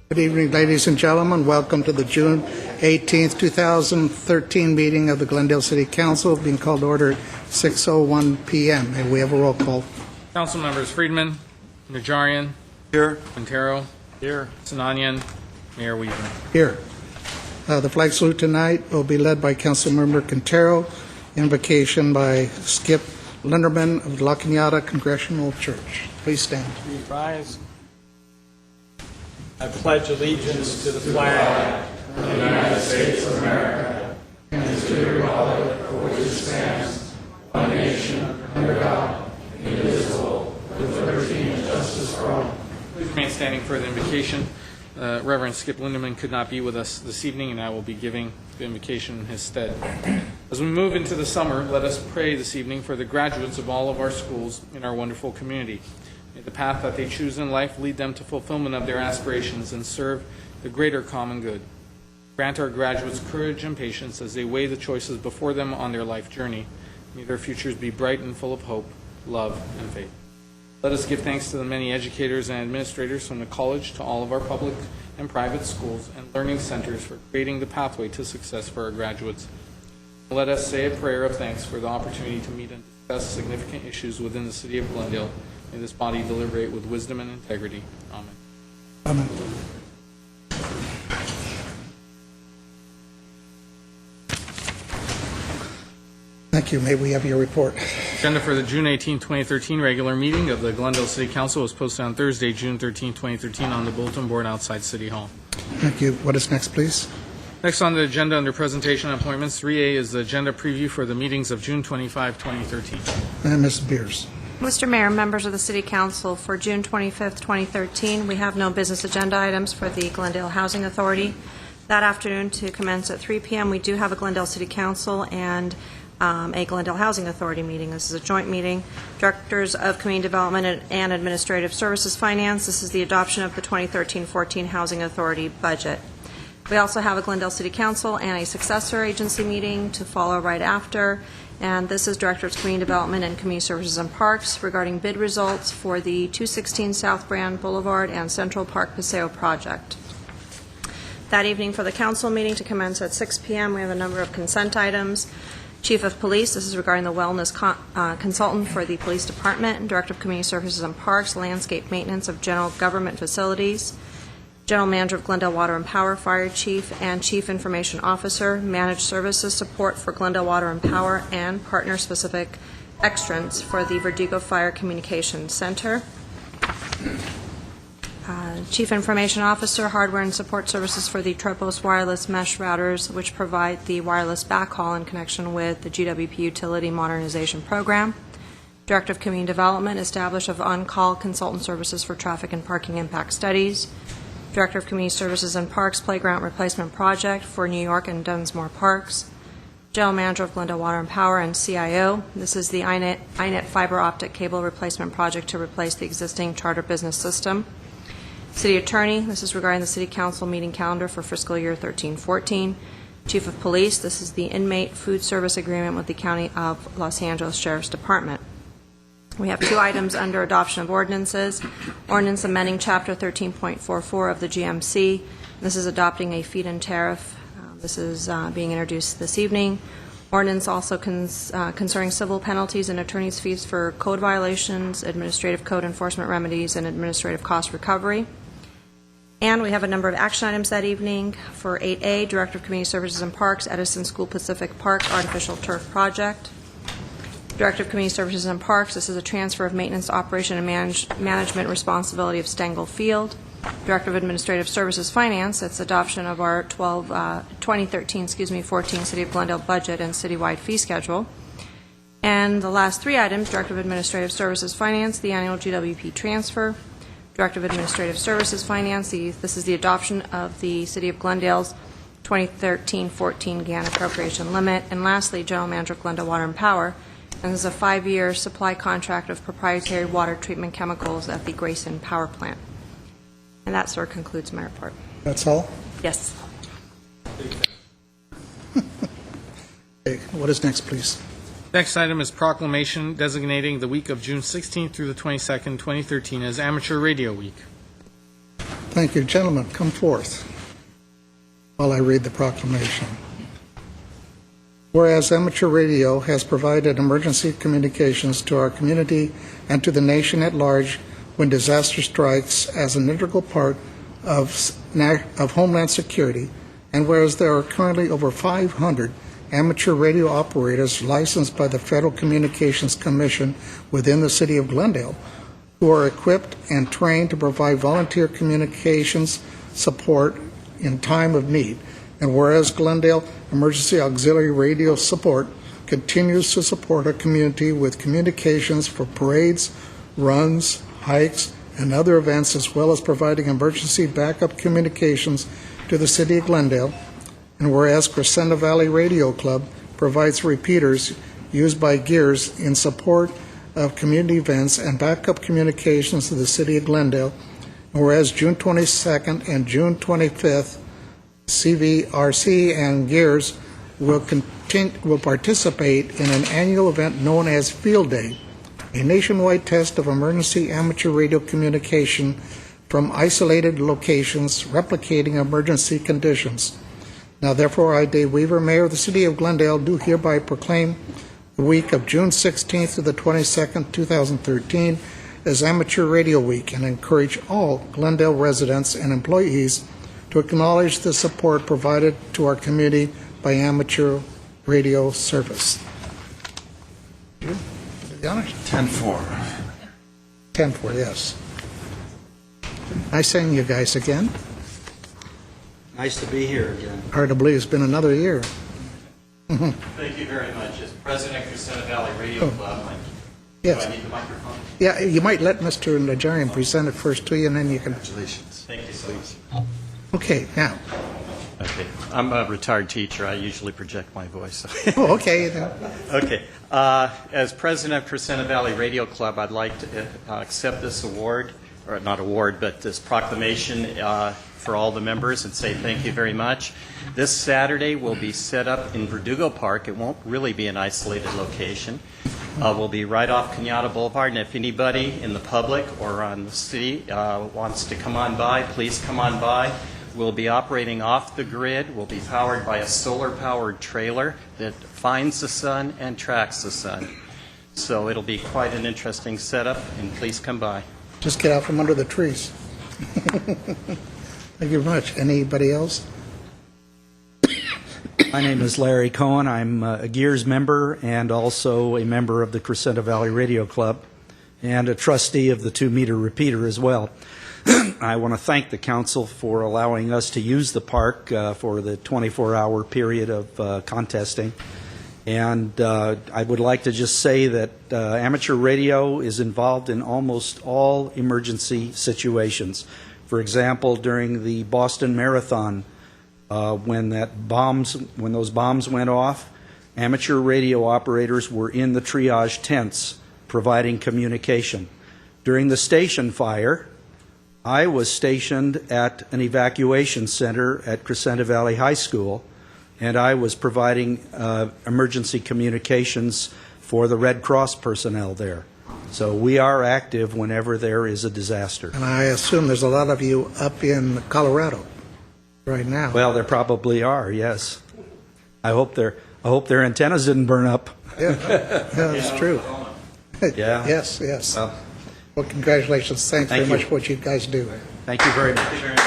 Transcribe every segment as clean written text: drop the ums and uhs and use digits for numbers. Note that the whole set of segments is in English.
Good evening, ladies and gentlemen. Welcome to the June 18th, 2013 meeting of the Glendale City Council, being called to order at 6:01 p.m. May we have a roll call? Council members Friedman, Najarian, Here. Quintero, Here. Sinanian, Mayor Weaver. Here. The flag salute tonight will be led by Councilmember Quintero, invocation by Skip Linderman of La Cañada Congregational Church. Please stand. Please rise. I pledge allegiance to the flag of the United States of America and to the republic for which it stands, one nation, under God, indivisible, with liberty and justice for all. Please remain standing for the invocation. Reverend Skip Lindeman could not be with us this evening, and I will be giving the invocation in his stead. As we move into the summer, let us pray this evening for the graduates of all of our schools in our wonderful community. May the path that they choose in life lead them to fulfillment of their aspirations and serve the greater common good. Grant our graduates courage and patience as they weigh the choices before them on their life journey. May their futures be bright and full of hope, love, and faith. Let us give thanks to the many educators and administrators from the college to all of our public and private schools and learning centers for creating the pathway to success for our graduates. Let us say a prayer of thanks for the opportunity to meet and discuss significant issues within the city of Glendale. May this body deliberate with wisdom and integrity. Amen. Amen. Thank you. May we have your report? Agenda for the June 18, 2013 regular meeting of the Glendale City Council was posted on Thursday, June 13, 2013 on the bulletin board outside City Hall. Thank you. What is next, please? Next on the agenda under presentation and appointments, 3A is the agenda preview for the meetings of June 25, 2013. And Ms. Beers. Mr. Mayor, members of the City Council, for June 25th, 2013, we have no business agenda items for the Glendale Housing Authority. That afternoon, to commence at 3 p.m., we do have a Glendale City Council and a Glendale Housing Authority meeting. This is a joint meeting. Directors of Community Development and Administrative Services Finance. This is the adoption of the 2013-14 Housing Authority budget. We also have a Glendale City Council and a successor agency meeting to follow right after. And this is Director of Community Development and Community Services and Parks regarding bid results for the 216 South Brand Boulevard and Central Park Paseo project. That evening for the council meeting to commence at 6 p.m., we have a number of consent items. Chief of Police, this is regarding the wellness consultant for the Police Department, Director of Community Services and Parks, landscape maintenance of general government facilities, General Manager of Glendale Water and Power, Fire Chief, and Chief Information Officer, Managed Services Support for Glendale Water and Power, and Partner-Specific Extrants for the Verdugo Fire Communications Center. Chief Information Officer, Hardware and Support Services for the Tropos Wireless Mesh Routers, which provide the wireless backhaul in connection with the GWP Utility Modernization Program. Director of Community Development, establish of on-call consultant services for traffic and parking impact studies. Director of Community Services and Parks, Playground Replacement Project for New York and Dunsmore Parks. General Manager of Glendale Water and Power and CIO. This is the iNet fiber optic cable replacement project to replace the existing charter business system. City Attorney, this is regarding the City Council meeting calendar for fiscal year 13-14. Chief of Police, this is the inmate food service agreement with the County of Los Angeles Sheriff's Department. We have two items under adoption of ordinances. Ordinance amending Chapter 13.44 of the GMC. This is adopting a feed-in tariff. This is being introduced this evening. Ordinance also concerning civil penalties and attorney's fees for code violations, administrative code enforcement remedies, and administrative cost recovery. And we have a number of action items that evening. For 8A, Director of Community Services and Parks, Edison School Pacific Park Artificial Turf Project. Director of Community Services and Parks, this is a transfer of maintenance, operation, and management responsibility of Stengel Field. Director of Administrative Services Finance, that's adoption of our 2013, 14 City of Glendale budget and citywide fee schedule. And the last three items, Director of Administrative Services Finance, the annual GWP transfer. Director of Administrative Services Finance, this is the adoption of the City of Glendale's 2013-14 GAN appropriation limit. And lastly, General Manager of Glendale Water and Power, and this is a 5-year supply contract of proprietary water treatment chemicals at the Grayson Power Plant. And that, sir, concludes my report. That's all? Yes. Okay. What is next, please? Next item is proclamation designating the week of June 16th through the 22nd, 2013 as Amateur Radio Week. Thank you. Gentlemen, come forth while I read the proclamation. Whereas amateur radio has provided emergency communications to our community and to the nation at large when disaster strikes as an integral part of Homeland Security, and whereas there are currently over 500 amateur radio operators licensed by the Federal Communications Commission within the city of Glendale, who are equipped and trained to provide volunteer communications support in time of need. And whereas Glendale Emergency Auxiliary Radio Support continues to support our community with communications for parades, runs, hikes, and other events, as well as providing emergency backup communications to the city of Glendale. And whereas Crescenta Valley Radio Club provides repeaters used by Gears in support of community events and backup communications to the city of Glendale. And whereas June 22nd and June 25th, CVRC and Gears will participate in an annual event known as Field Day, a nationwide test of emergency amateur radio communication from isolated locations replicating emergency conditions. Now, therefore, I, Dave Weaver, Mayor of the City of Glendale, do hereby proclaim the week of June 16th to the 22nd, 2013, as Amateur Radio Week, and encourage all Glendale residents and employees to acknowledge the support provided to our community by amateur radio service. 10-4. 10-4, yes. Nice seeing you guys again. Nice to be here again. Hard to believe it's been another year. Thank you very much. As President of Crescenta Valley Radio Club, Yes. do I need the microphone? Yeah, you might let Mr. Najarian present it first to you, and then you can... Congratulations. Thank you so much. Okay, now. Okay. I'm a retired teacher. I usually project my voice. Oh, okay. Okay. As President of Crescenta Valley Radio Club, I'd like to accept this award, or not award, but this proclamation for all the members and say thank you very much. This Saturday will be set up in Verdugo Park. It won't really be an isolated location. We'll be right off Kenyatta Boulevard, and if anybody in the public or on the city wants to come on by, please come on by. We'll be operating off the grid. We'll be powered by a solar-powered trailer that finds the sun and tracks the sun. So it'll be quite an interesting setup, and please come by. Just get out from under the trees. Thank you very much. Anybody else? My name is Larry Cohen. I'm a Gears member and also a member of the Crescenta Valley Radio Club and a trustee of the 2-meter repeater as well. I want to thank the council for allowing us to use the park for the 24-hour period of contesting. And I would like to just say that amateur radio is involved in almost all emergency situations. For example, during the Boston Marathon, when those bombs went off, amateur radio operators were in the triage tents providing communication. During the station fire, I was stationed at an evacuation center at Crescenta Valley High School, and I was providing emergency communications for the Red Cross personnel there. So we are active whenever there is a disaster. And I assume there's a lot of you up in Colorado right now. Well, there probably are, yes. I hope their antennas didn't burn up. Yeah, that's true. Yeah. Yes, yes. Well, congratulations. Thanks very Thank much you. for what you guys do. Thank you very much. Thank you very much.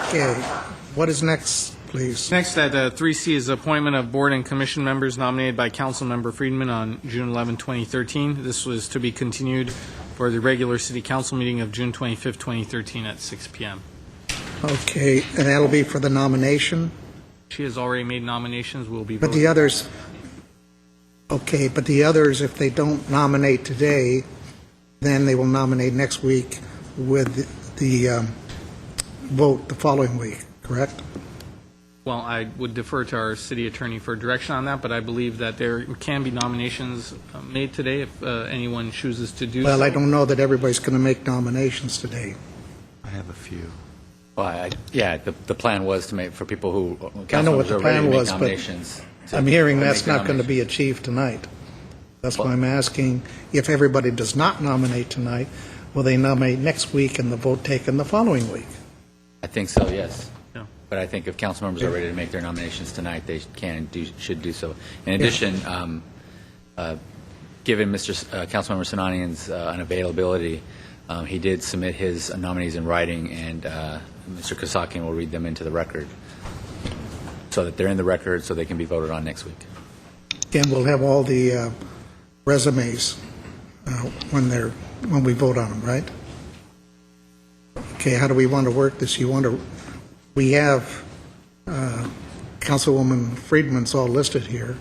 Okay, what is next, please? Next, at 3C is appointment of board and commission members nominated by Councilmember Friedman on June 11, 2013. This was to be continued for the regular city council meeting of June 25, 2013 at 6 p.m. Okay, and that'll be for the nomination? She has already made nominations. We'll be But voting. the others, okay, but the others, if they don't nominate today, then they will nominate next week with the vote the following week, correct? Well, I would defer to our city attorney for direction on that, but I believe that there can be nominations made today if anyone chooses to do so. Well, I don't know that everybody's going to make nominations today. I have a few. Well, the plan was to make, for people who, I know what councilmembers the are ready plan to make was, but nominations. I'm hearing that's not going to be achieved tonight. That's why I'm asking, if everybody does not nominate tonight, will they nominate next week and the vote taken the following week? I think so, yes. Yeah. But I think if council members are ready to make their nominations tonight, they should do so. In addition, given Councilmember Sinanian's unavailability, he did submit his nominees in writing, and Mr. Kasakian will read them into the record so that they're in the record so they can be voted on next week. And we'll have all the resumes when we vote on them, right? Okay, how do we want to work this? We have Councilwoman Friedman's all listed here.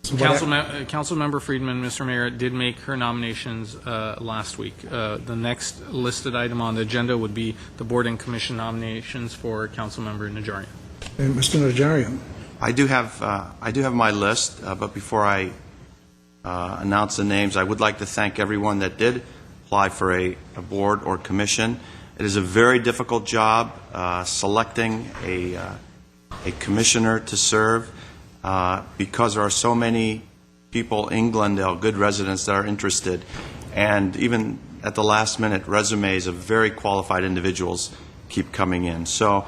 So Councilmember Friedman, Mr. Mayor, did make her nominations last week. The next listed item on the agenda would be the board and commission nominations for Councilmember Najarian. And Mr. Najarian. I do have my list, but before I announce the names, I would like to thank everyone that did apply for a board or commission. It is a very difficult job selecting a commissioner to serve because there are so many people in Glendale, good residents, that are interested. And even at the last minute, resumes of very qualified individuals keep coming in. So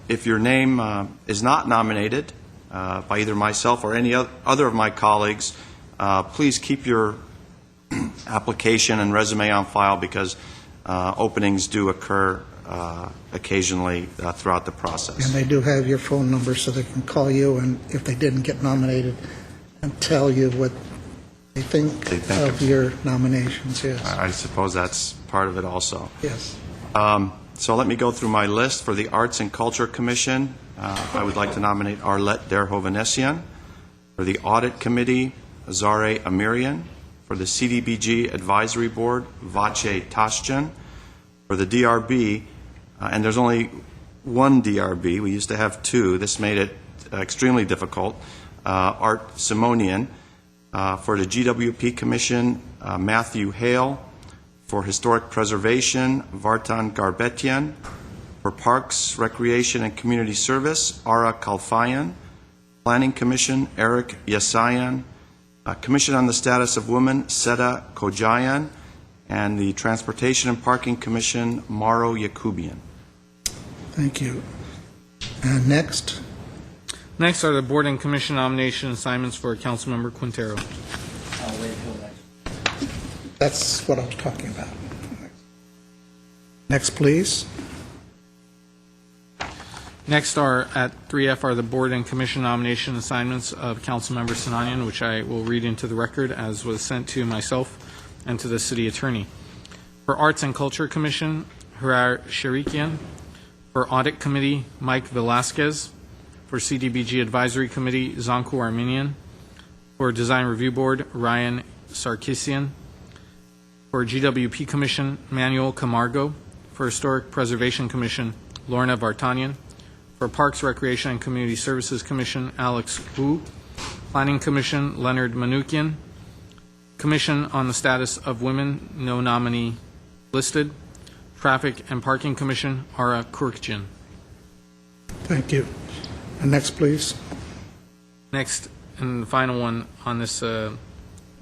if your name is not nominated by either myself or any other of my colleagues, please keep your application and resume on file, because openings do occur occasionally throughout the process. And they do have your phone number so they can call you, and if they didn't get nominated, and tell you what they think of your nominations, yes. I suppose that's part of it also. Yes. So let me go through my list. For the Arts and Culture Commission, I would like to nominate Arlette Derhovanessian. For the Audit Committee, Zare Amirian. For the CDBG Advisory Board, Vache Tashjan. For the DRB, and there's only one DRB, we used to have two. This made it extremely difficult. Art Simonian. For the GWP Commission, Matthew Hale. For Historic Preservation, Vartan Garbetian. For Parks, Recreation, and Community Service, Ara Kalfayan. Planning Commission, Eric Yasayan. Commission on the Status of Women, Seda Kojayan. And the Transportation and Parking Commission, Maro Yakubian. Thank you. And next? Next are the board and commission nomination assignments for Councilmember Quintero. That's what I was talking about. Next, please. Next are, at 3F, are the board and commission nomination assignments of Councilmember Sinanian, which I will read into the record as was sent to myself and to the city attorney. For Arts and Culture Commission, Hurar Sharikian. For Audit Committee, Mike Velasquez. For CDBG Advisory Committee, Zanku Armenian. For Design Review Board, Ryan Sarkisian. For GWP Commission, Manuel Camargo. For Historic Preservation Commission, Lorna Vartanian. For Parks, Recreation, and Community Services Commission, Alex Wu. Planning Commission, Leonard Manukian. Commission on the Status of Women, no nominee listed. Traffic and Parking Commission, Ara Kurkjian. Thank you. And next, please. Next, and the final one on this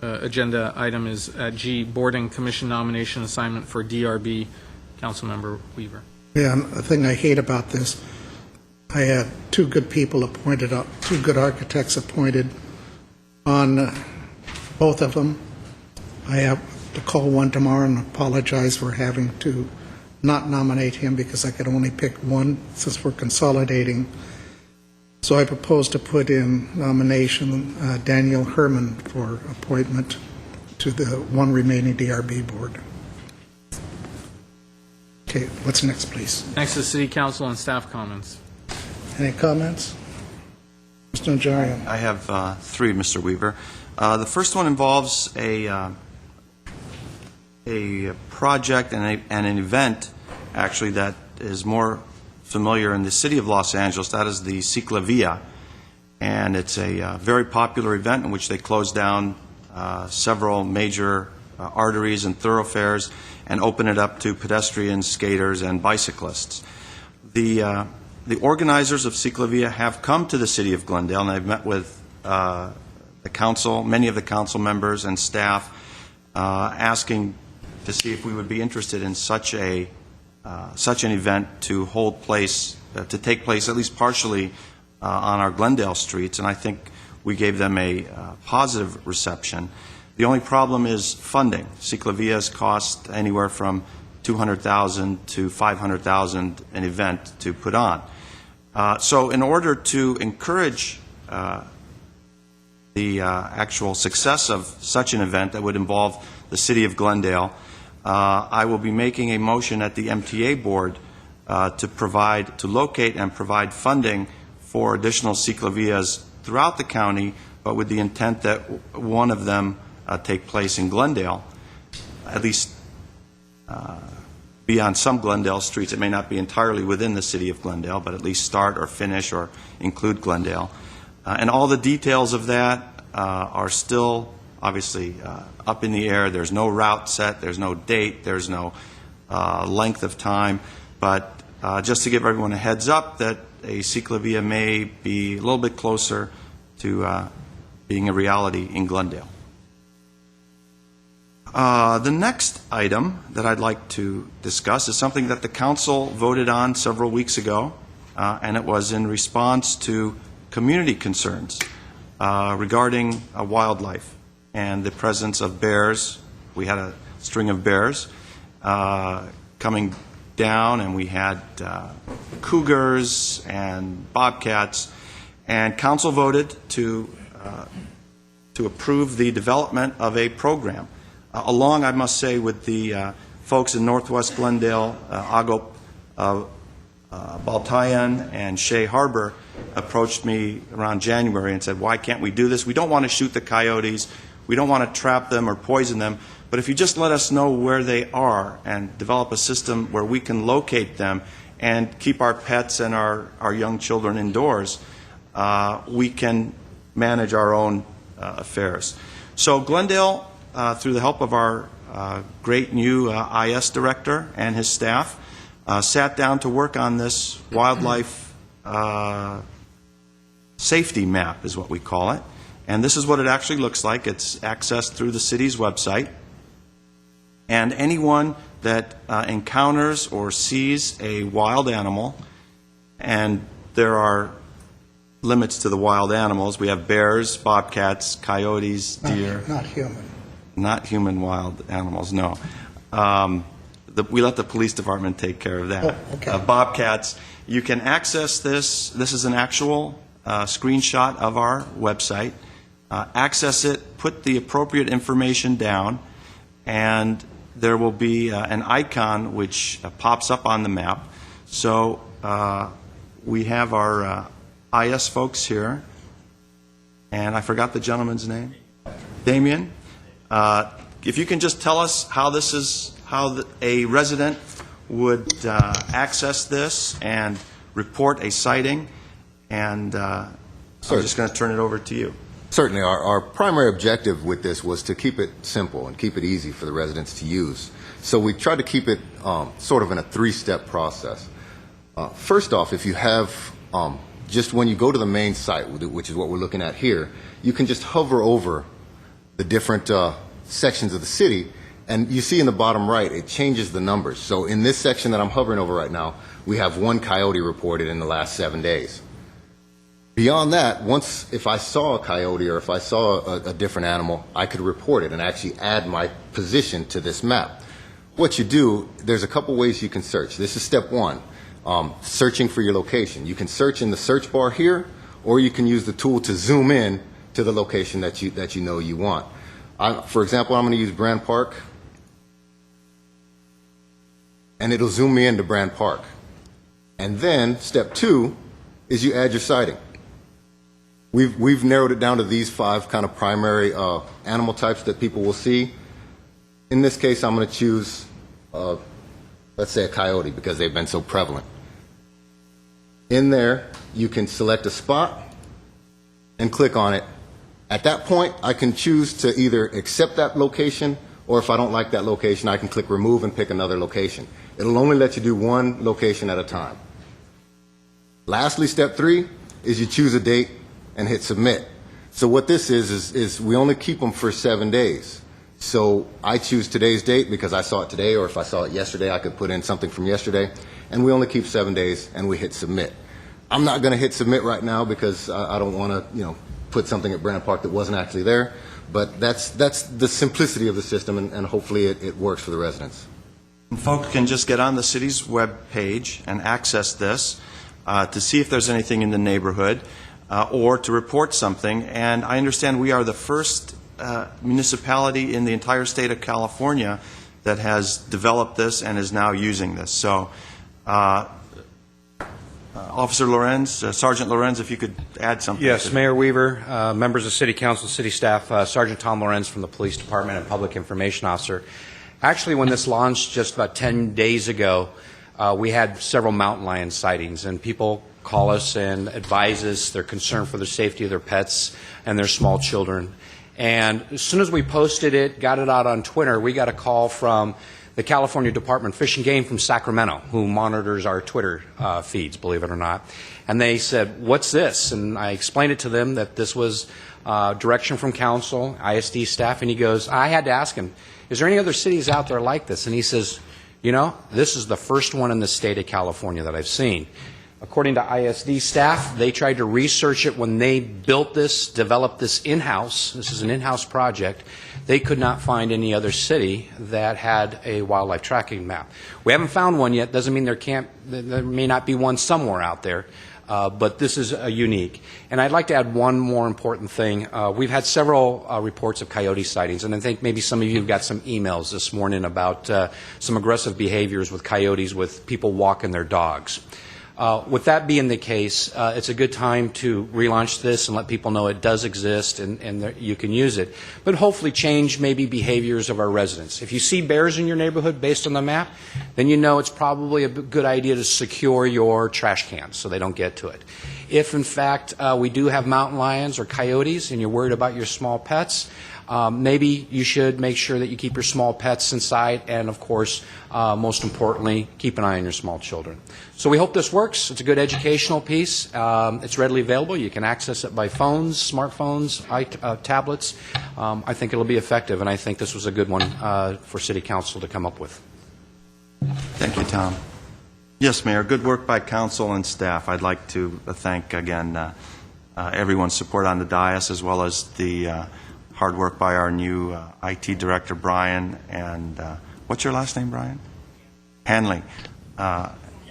agenda item is at G, Board and Commission nomination assignment for DRB, Councilmember Weaver. Yeah, and the thing I hate about this, I had two good people appointed, two good architects appointed on both of them. I have to call one tomorrow and apologize for having to not nominate him because I could only pick one since we're consolidating. So I propose to put in nomination Daniel Herman for appointment to the one remaining DRB board. Okay, what's next, please? Next is City Council and staff comments. Any comments? Mr. Najarian. I have three, Mr. Weaver. The first one involves a project and an event, actually, that is more familiar in the city of Los Angeles. That is the Ciclavia. And it's a very popular event in which they close down several major arteries and thoroughfares and open it up to pedestrians, skaters, and bicyclists. The organizers of Ciclavia have come to the city of Glendale, and I've met with the council, many of the council members and staff, asking to see if we would be interested in such an event to take place at least partially on our Glendale streets, and I think we gave them a positive reception. The only problem is funding. Ciclavias cost anywhere from $200,000 to $500,000 an event to put on. So in order to encourage the actual success of such an event that would involve the city of Glendale, I will be making a motion at the MTA board to locate and provide funding for additional ciclavias throughout the county, but with the intent that one of them take place in Glendale, at least be on some Glendale streets. It may not be entirely within the city of Glendale, but at least start or finish or include Glendale. And all the details of that are still obviously up in the air. There's no route set, there's no date, there's no length of time, but just to give everyone a heads up that a ciclavia may be a little bit closer to being a reality in Glendale. The next item that I'd like to discuss is something that the council voted on several weeks ago, and it was in response to community concerns regarding wildlife and the presence of bears. We had a string of bears coming down, and we had cougars and bobcats, and council voted to approve the development of a program. Along, I must say, with the folks in Northwest Glendale, Agop Baltayan and Shea Harbor approached me around January and said, why can't we do this? We don't want to shoot the coyotes. We don't want to trap them or poison them. But if you just let us know where they are and develop a system where we can locate them and keep our pets and our young children indoors, we can manage our own affairs. So Glendale, through the help of our great new IS director and his staff, sat down to work on this wildlife safety map, is what we call it. And this is what it actually looks like. It's accessed through the city's website. And anyone that encounters or sees a wild animal, and there are limits to the wild animals. We have bears, bobcats, coyotes, deer. Not human. Not human wild animals, no. We let the police department take care of that. Oh, okay. Bobcats, you can access this. This is an actual screenshot of our website. Access it, put the appropriate information down, and there will be an icon which pops up on the map. So we have our IS folks here, and I forgot the gentleman's name. Damien. If you can just tell us how this is, how a resident would access this and report a sighting, and I'm just going to turn it over to you. Certainly. Our primary objective with this was to keep it simple and keep it easy for the residents to use. So we tried to keep it sort of in a three-step process. First off, if you have, just when you go to the main site, which is what we're looking at here, you can just hover over the different sections of the city, and you see in the bottom right, it changes the numbers. So in this section that I'm hovering over right now, we have 1 coyote reported in the last 7 days. Beyond that, if I saw a coyote or if I saw a different animal, I could report it and actually add my position to this map. What you do, there's a couple ways you can search. This is step one, searching for your location. You can search in the search bar here, or you can use the tool to zoom in to the location that you know you want. For example, I'm going to use Brand Park, and it'll zoom me into Brand Park. And then step two is you add your sighting. We've narrowed it down to these 5 kind of primary animal types that people will see. In this case, I'm going to choose, let's say, a coyote, because they've been so prevalent. In there, you can select a spot and click on it. At that point, I can choose to either accept that location, or if I don't like that location, I can click remove and pick another location. It'll only let you do 1 location at a time. Lastly, step 3 is you choose a date and hit submit. So what this is we only keep them for 7 days. So I choose today's date because I saw it today, or if I saw it yesterday, I could put in something from yesterday. And we only keep 7 days, and we hit submit. I'm not going to hit submit right now because I don't want to, put something at Brandon Park that wasn't actually there. But that's the simplicity of the system, and hopefully it works for the residents. Folks can just get on the city's web page and access this to see if there's anything in the neighborhood or to report something. And I understand we are the first municipality in the entire state of California that has developed this and is now using this. So, Officer Lorenz, Sergeant Lorenz, if you could add something. Yes, Mayor Weaver, members of City Council, City staff, Sergeant Tom Lorenz from the Police Department and Public Information Officer. Actually, when this launched just about 10 days ago, we had several mountain lion sightings, and people call us and advise us they're concerned for the safety of their pets and their small children. And as soon as we posted it, got it out on Twitter, we got a call from the California Department of Fish and Game from Sacramento, who monitors our Twitter feeds, believe it or not. And they said, "What's this?" And I explained it to them that this was direction from council, ISD staff, and he goes, I had to ask him, is there any other cities out there like this? And he says, this is the first one in the state of California that I've seen. According to ISD staff, they tried to research it when they built this, developed this in-house. This is an in-house project. They could not find any other city that had a wildlife tracking map. We haven't found one yet. Doesn't mean there may not be one somewhere out there, but this is unique. And I'd like to add one more important thing. We've had several reports of coyote sightings, and I think maybe some of you have got some emails this morning about some aggressive behaviors with coyotes with people walking their dogs. With that being the case, it's a good time to relaunch this and let people know it does exist and you can use it. But hopefully change maybe behaviors of our residents. If you see bears in your neighborhood based on the map, then you know it's probably a good idea to secure your trash cans so they don't get to it. If, in fact, we do have mountain lions or coyotes and you're worried about your small pets, maybe you should make sure that you keep your small pets inside and, of course, most importantly, keep an eye on your small children. So we hope this works. It's a good educational piece. It's readily available. You can access it by phones, smartphones, tablets. I think it'll be effective, and I think this was a good one for City Council to come up with. Thank you, Tom. Yes, Mayor, good work by council and staff. I'd like to thank, again, everyone's support on the dais, as well as the hard work by our new IT director, Brian, and what's your last name, Brian? Hanley.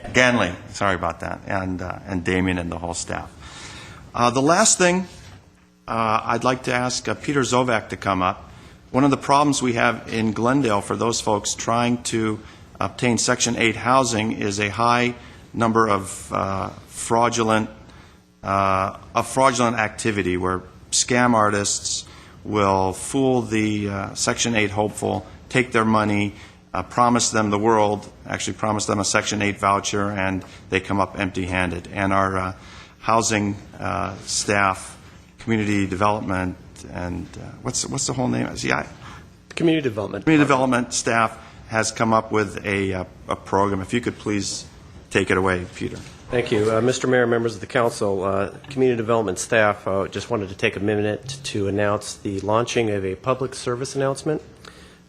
Ganley, sorry about that, and Damien and the whole staff. The last thing, I'd like to ask Peter Zovak to come up. One of the problems we have in Glendale for those folks trying to obtain Section 8 housing is a high number of fraudulent activity where scam artists will fool the Section 8 hopeful, take their money, promise them the world, actually promise them a Section 8 voucher, and they come up empty-handed. And our housing staff, community development, and what's the whole name? Community development. Community development staff has come up with a program. If you could please take it away, Peter. Thank you. Mr. Mayor, members of the council, community development staff just wanted to take a minute to announce the launching of a public service announcement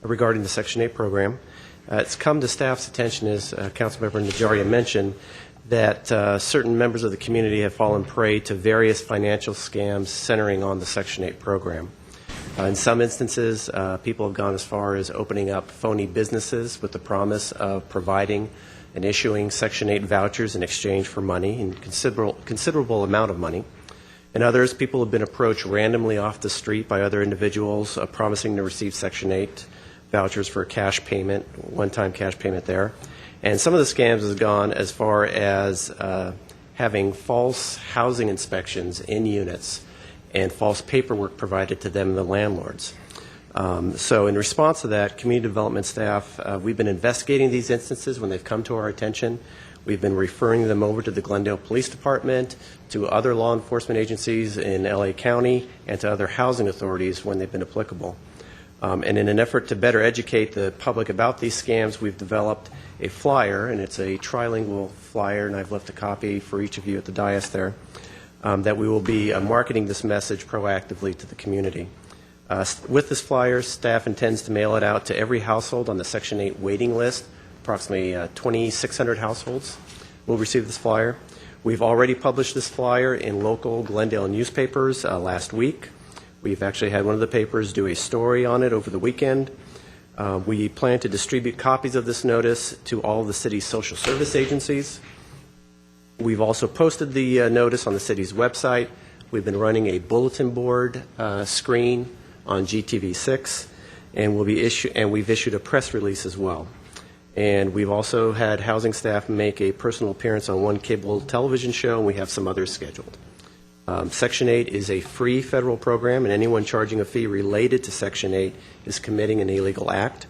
regarding the Section 8 program. It's come to staff's attention, as Councilmember Najarian mentioned, that certain members of the community have fallen prey to various financial scams centering on the Section 8 program. In some instances, people have gone as far as opening up phony businesses with the promise of providing and issuing Section 8 vouchers in exchange for money, and considerable amount of money. In others, people have been approached randomly off the street by other individuals promising to receive Section 8 vouchers for a cash payment, one-time cash payment there. And some of the scams have gone as far as having false housing inspections in units and false paperwork provided to them and the landlords. So in response to that, community development staff, we've been investigating these instances when they've come to our attention. We've been referring them over to the Glendale Police Department, to other law enforcement agencies in LA County, and to other housing authorities when they've been applicable. And in an effort to better educate the public about these scams, we've developed a flyer, and it's a trilingual flyer, and I've left a copy for each of you at the dais there. that we will be marketing this message proactively to the community. With this flyer, staff intends to mail it out to every household on the Section 8 waiting list. Approximately 2,600 households will receive this flyer. We've already published this flyer in local Glendale newspapers last week. We've actually had one of the papers do a story on it over the weekend. We plan to distribute copies of this notice to all of the city's social service agencies. We've also posted the notice on the city's website. We've been running a bulletin board screen on GTV6, and we've issued a press release as well. And we've also had housing staff make a personal appearance on one cable television show, and we have some others scheduled. Section 8 is a free federal program, and anyone charging a fee related to Section 8 is committing an illegal act.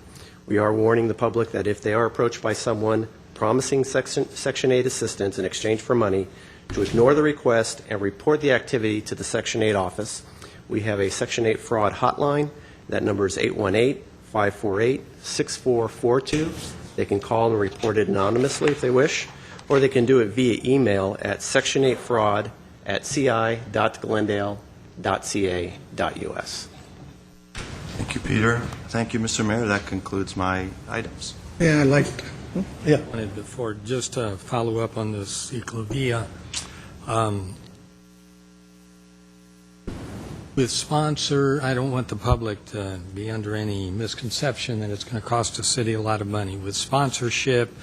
We are warning the public that if they are approached by someone promising Section 8 assistance in exchange for money, to ignore the request and report the activity to the Section 8 office. We have a Section 8 fraud hotline. That number is 818-548-6442. They can call and report it anonymously if they wish, or they can do it via email at section8fraud@ci.glendale.ca.us. Thank you, Peter. Thank you, Mr. Mayor. That concludes my items. Yeah, I'd like to, yeah. Wanted before, just to follow up on this Eclovia, with sponsor, I don't want the public to be under any misconception that it's going to cost the city a lot of money. With sponsorship,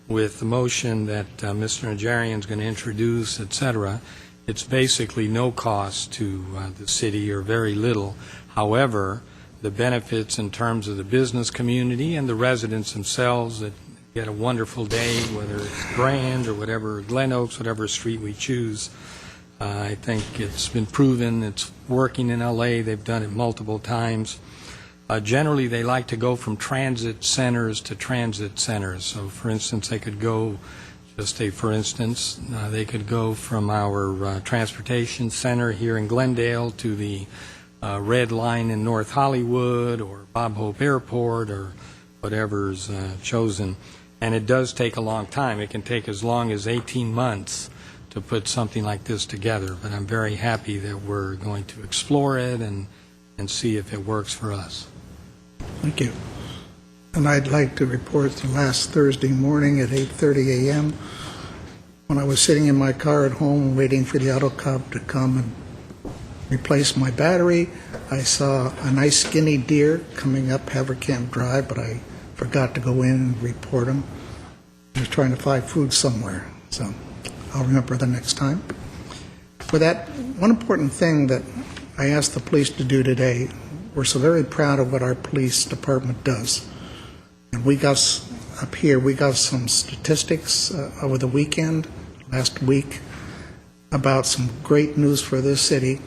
with the motion that Mr. Najarian is going to introduce, et cetera, it's basically no cost to the city or very little. However, the benefits in terms of the business community and the residents themselves that get a wonderful day, whether it's Grand or whatever, Glen Oaks, whatever street we choose. I think it's been proven it's working in L.A. They've done it multiple times. Generally, they like to go from transit centers to transit centers. So, for instance, they could go, they could go from our transportation center here in Glendale to the Red Line in North Hollywood or Bob Hope Airport or whatever's chosen. And it does take a long time. It can take as long as 18 months to put something like this together. But I'm very happy that we're going to explore it and see if it works for us. Thank you. And I'd like to report that last Thursday morning at 8:30 a.m., when I was sitting in my car at home waiting for the auto cop to come and replace my battery, I saw a nice skinny deer coming up Havercamp Drive, but I forgot to go in and report him. He was trying to find food somewhere, so I'll remember the next time. For that, one important thing that I asked the police to do today, we're so very proud of what our police department does. And we got some statistics over the weekend, last week, about some great news for this city.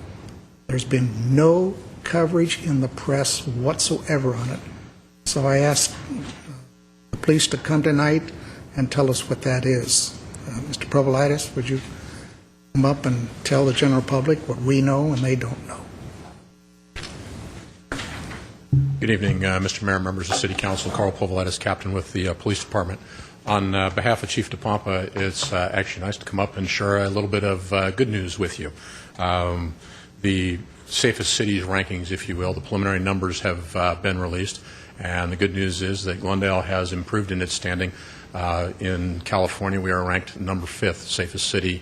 There's been no coverage in the press whatsoever on it. So I asked the police to come tonight and tell us what that is. Mr. Provolitis, would you come up and tell the general public what we know and they don't know? Good evening, Mr. Mayor, members of City Council. Carl Provolitis, captain with the Police Department. On behalf of Chief DePompa, it's actually nice to come up and share a little bit of good news with you. The safest cities rankings, if you will, the preliminary numbers have been released, and the good news is that Glendale has improved in its standing. In California, we are ranked number 5th safest city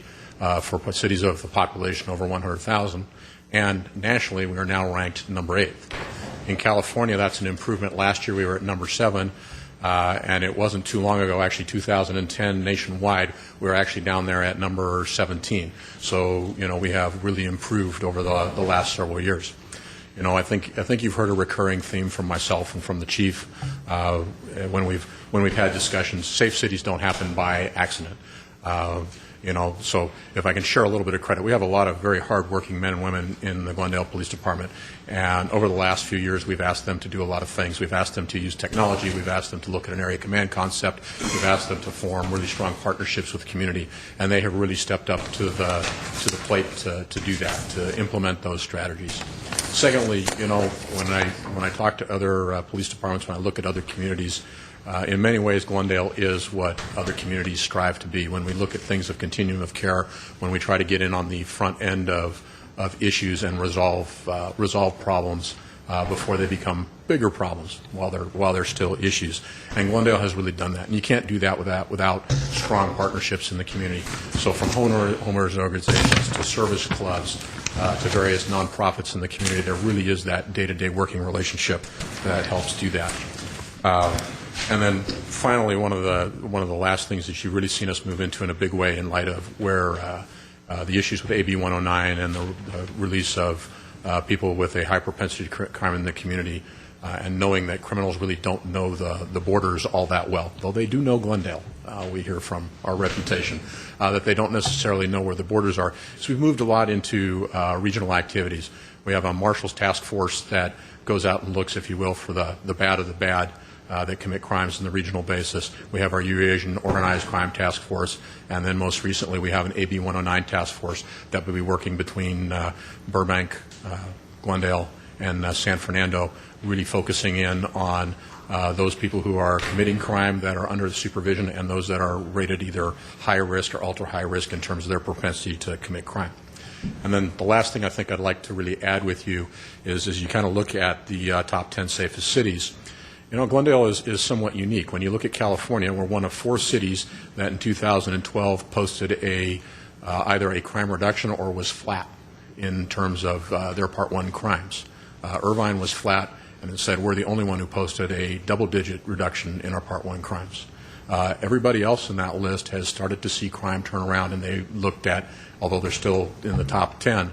for cities of the population over 100,000, and nationally, we are now ranked number 8th. In California, that's an improvement. Last year, we were at number 7. And it wasn't too long ago, actually 2010 nationwide, we were actually down there at number 17. So, we have really improved over the last several years. I think you've heard a recurring theme from myself and from the chief when we've had discussions. Safe cities don't happen by accident. So if I can share a little bit of credit, we have a lot of very hard-working men and women in the Glendale Police Department, and over the last few years, we've asked them to do a lot of things. We've asked them to use technology. We've asked them to look at an area command concept. We've asked them to form really strong partnerships with the community, and they have really stepped up to the plate to do that, to implement those strategies. Secondly, when I talk to other police departments, when I look at other communities, In many ways, Glendale is what other communities strive to be. When we look at things of continuum of care, when we try to get in on the front end of issues and resolve problems before they become bigger problems while they're still issues. And Glendale has really done that. And you can't do that without strong partnerships in the community. So from homeowners organizations to service clubs to various nonprofits in the community, there really is that day-to-day working relationship that helps do that. And then finally, one of the last things that you've really seen us move into in a big way in light of where the issues with AB 109 and the release of people with a high propensity to crime in the community, and knowing that criminals really don't know the borders all that well, though they do know Glendale. We hear from our reputation that they don't necessarily know where the borders are. So we've moved a lot into regional activities. We have a Marshals Task Force that goes out and looks, if you will, for the bad of the bad that commit crimes on the regional basis. We have our Eurasian Organized Crime Task Force, and then most recently we have an AB 109 Task Force that will be working between Burbank, Glendale, and San Fernando, really focusing in on those people who are committing crime that are under the supervision and those that are rated either high risk or ultra high risk in terms of their propensity to commit crime. And then the last thing I think I'd like to really add with you is as you kind of look at the top 10 safest cities, you know, Glendale is somewhat unique. When you look at California, we're one of 4 cities that in 2012 posted either a crime reduction or was flat in terms of their Part 1 crimes. Irvine was flat, and it said we're the only one who posted a double-digit reduction in our Part 1 crimes. Everybody else in that list has started to see crime turn around, and they looked at, although they're still in the top 10,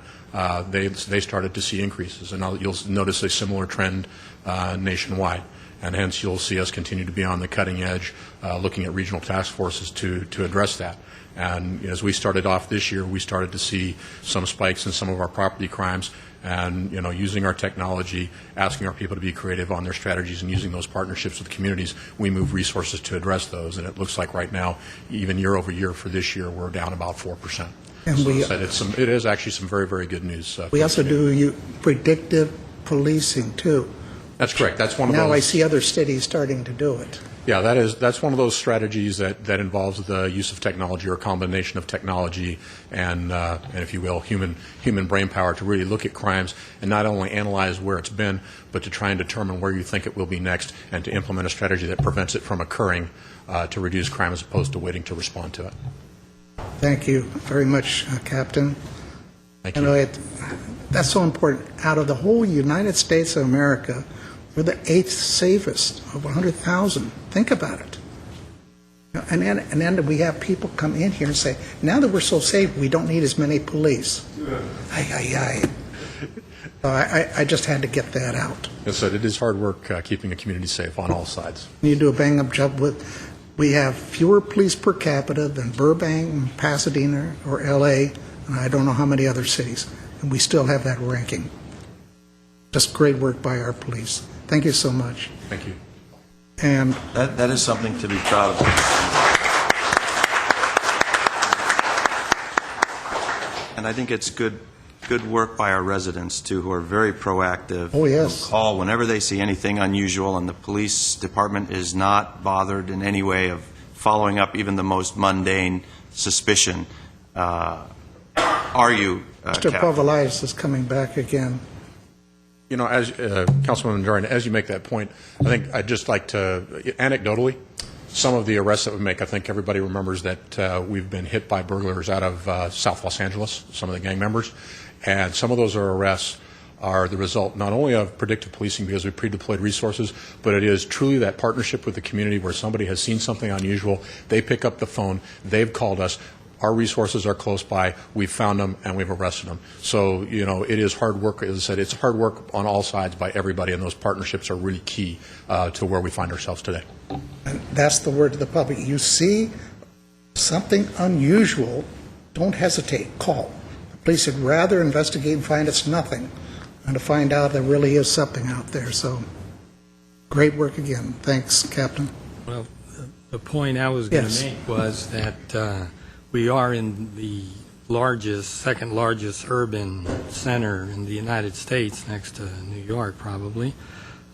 they started to see increases. And you'll notice a similar trend nationwide. And hence you'll see us continue to be on the cutting edge, looking at regional task forces to address that. And as we started off this year, we started to see some spikes in some of our property crimes, and using our technology, asking our people to be creative on their strategies and using those partnerships with communities, we move resources to address those. And it looks like right now, even year over year for this year, we're down about 4%. And so it is actually some very, very good news. We also do predictive policing, too. That's correct. That's one of those. Now I see other cities starting to do it. Yeah, that's one of those strategies that involves the use of technology or a combination of technology and if you will, human brain power to really look at crimes and not only analyze where it's been, but to try and determine where you think it will be next and to implement a strategy that prevents it from occurring to reduce crime as opposed to waiting to respond to it. Thank you very much, Captain. Thank you. That's so important. Out of the whole United States of America, we're the 8th safest of 100,000. Think about it. And then we have people come in here and say, now that we're so safe, we don't need as many police. I just had to get that out. Yes, so it is hard work keeping a community safe on all sides. You do a bang-up job with. We have fewer police per capita than Burbank, Pasadena, or L.A., and I don't know how many other cities. And we still have that ranking. Just great work by our police. Thank you so much. Thank you. And That is something to be proud of. And I think it's good work by our residents, too, who are very proactive. Oh, yes. Who call whenever they see anything unusual, and the police department is not bothered in any way of following up even the most mundane suspicion. Are you, Mr. Captain? Povolitis is coming back again. You know, as Councilwoman Jordan, as you make that point, I think I'd just like to, anecdotally, some of the arrests that we make, I think everybody remembers that we've been hit by burglars out of South Los Angeles, some of the gang members, and some of those arrests are the result not only of predictive policing because we pre-deployed resources, but it is truly that partnership with the community where somebody has seen something unusual, they pick up the phone, they've called us, our resources are close by, we've found them, and we've arrested them. So, it is hard work. As I said, it's hard work on all sides by everybody, and those partnerships are really key to where we find ourselves today. And that's the word to the public. You see something unusual, don't hesitate, call. The police would rather investigate and find it's nothing than to find out there really is something out there. So, great work again. Thanks, Captain. Well, the point I was going Yes. to make was that we are in the second largest urban center in the United States, next to New York probably.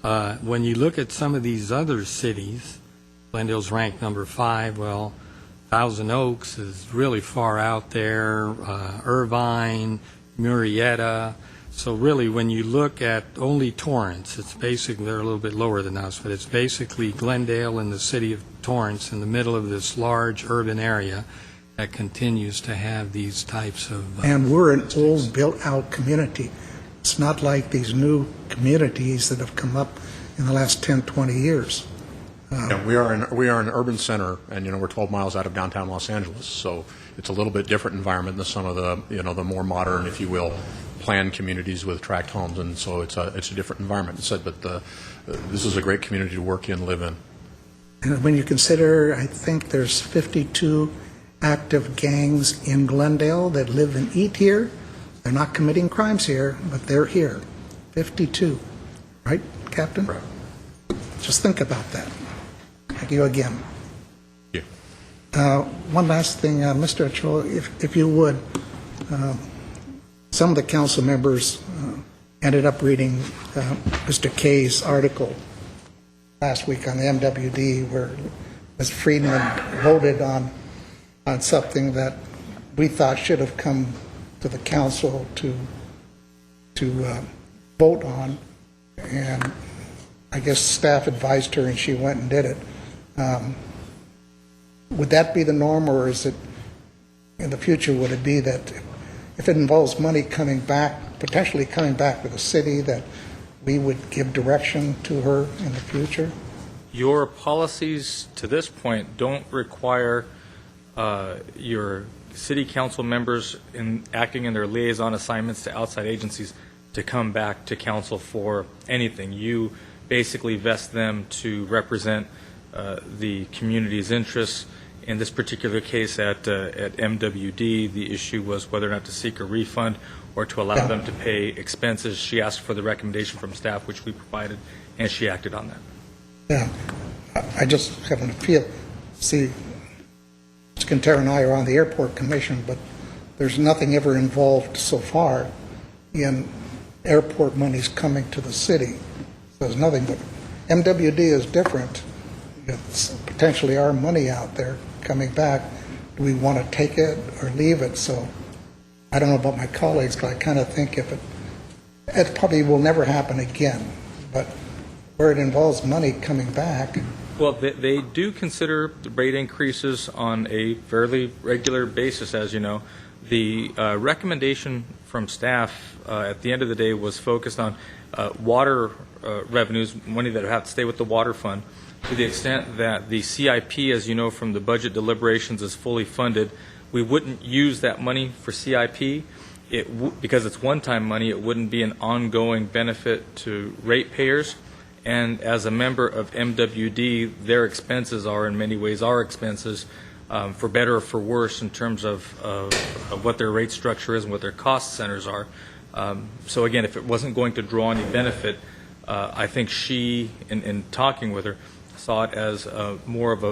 When you look at some of these other cities, Glendale's ranked number 5. Well, Thousand Oaks is really far out there, Irvine, Murrieta. So really, when you look at only Torrance, it's basically, they're a little bit lower than us, but it's basically Glendale and the city of Torrance in the middle of this large urban area that continues to have these types of... And we're an old, built-out community. It's not like these new communities that have come up in the last 10, 20 years. Yeah, we are an urban center, and we're 12 miles out of downtown Los Angeles, so it's a little bit different environment than some of the the more modern, if you will, planned communities with tract homes, and so it's a different environment. But this is a great community to work in, live in. And when you consider, I think there's 52 active gangs in Glendale that live and eat here. They're not committing crimes here, but they're here. 52, right, Captain? Right. Just think about that. Thank you again. Yeah. One last thing, Mr. Ochoa, if you would, some of the council members ended up reading Mr. Kay's article last week on the MWD where Ms. Friedman voted on something that we thought should have come to the council to vote on, and I guess staff advised her and she went and did it. Would that be the norm, or is it, in the future, would it be that if it involves money coming back, potentially coming back to the city, that we would give direction to her in the future? Your policies to this point don't require your city council members acting in their liaison assignments to outside agencies to come back to council for anything. You basically vest them to represent the community's interests. In this particular case at MWD, the issue was whether or not to seek a refund or to allow them to pay expenses. She asked for the recommendation from staff, which we provided, and she acted on that. Yeah. I just happen to feel, see, Mr. Quintero and I are on the airport commission, but there's nothing ever involved so far in airport monies coming to the city. There's nothing, but MWD is different. It's potentially our money out there coming back. Do we want to take it or leave it? So I don't know about my colleagues, but I kind of think if it probably will never happen again. But where it involves money coming back. Well, they do consider rate increases on a fairly regular basis, as you know. The recommendation from staff at the end of the day was focused on water revenues, money that would have to stay with the water fund, to the extent that the CIP, as you know from the budget deliberations, is fully funded. We wouldn't use that money for CIP. Because it's one-time money, it wouldn't be an ongoing benefit to ratepayers. And as a member of MWD, their expenses are in many ways our expenses, for better or for worse in terms of what their rate structure is and what their cost centers are. So again, if it wasn't going to draw any benefit, I think she, in talking with her, saw it as more of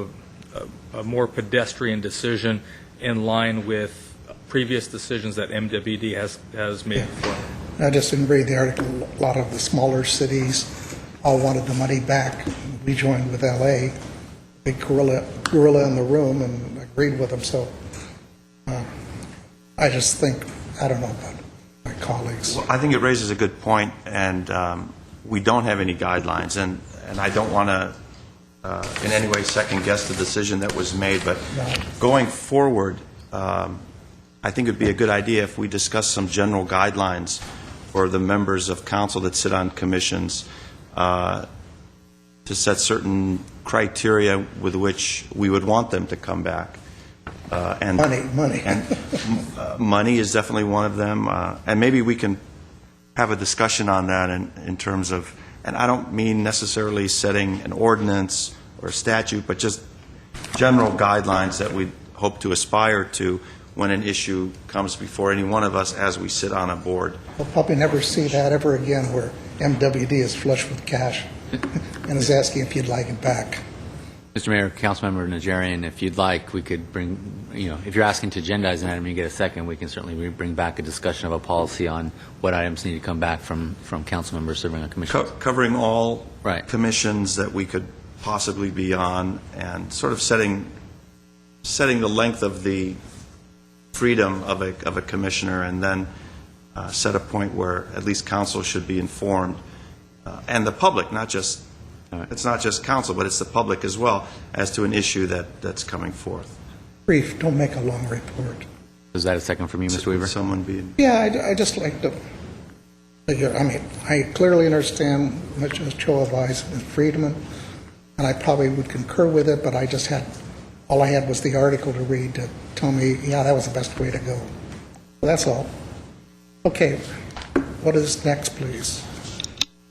a more pedestrian decision in line with previous decisions that MWD has made before. I just didn't read the article. A lot of the smaller cities all wanted the money back. We joined with LA, big gorilla in the room, and agreed with them. So I just think, I don't know about my colleagues. Well, I think it raises a good point, and we don't have any guidelines, and I don't want to in any way second guess the decision that was made, but going forward, I think it would be a good idea if we discuss some general guidelines for the members of council that sit on commissions to set certain criteria with which we would want them to come back. And money. And money is definitely one of them. And maybe we can have a discussion on that in terms of, and I don't mean necessarily setting an ordinance or a statute, but just general guidelines that we hope to aspire to when an issue comes before any one of us as we sit on a board. We'll probably never see that ever again, where MWD is flush with cash and is asking if you'd like it back. Mr. Mayor, Councilmember Najarian, if you'd like, we could bring, if you're asking to agendize an item and you get a second, we can certainly bring back a discussion of a policy on what items need to come back from council members serving on commissions. Covering all right. commissions that we could possibly beyond, and sort of setting the length of the freedom of a commissioner, and then set a point where at least council should be informed, and the public, not just, it's not just council, but it's the public as well, as to an issue that's coming forth. Brief, don't make a long report. Is that a second from you, Mr. Weaver? Someone be... Yeah, I just like to, I mean, I clearly understand much as Joe advised and Friedman, and I probably would concur with it, but all I had was the article to read to tell me, yeah, that was the best way to go. That's all. Okay, what is next, please?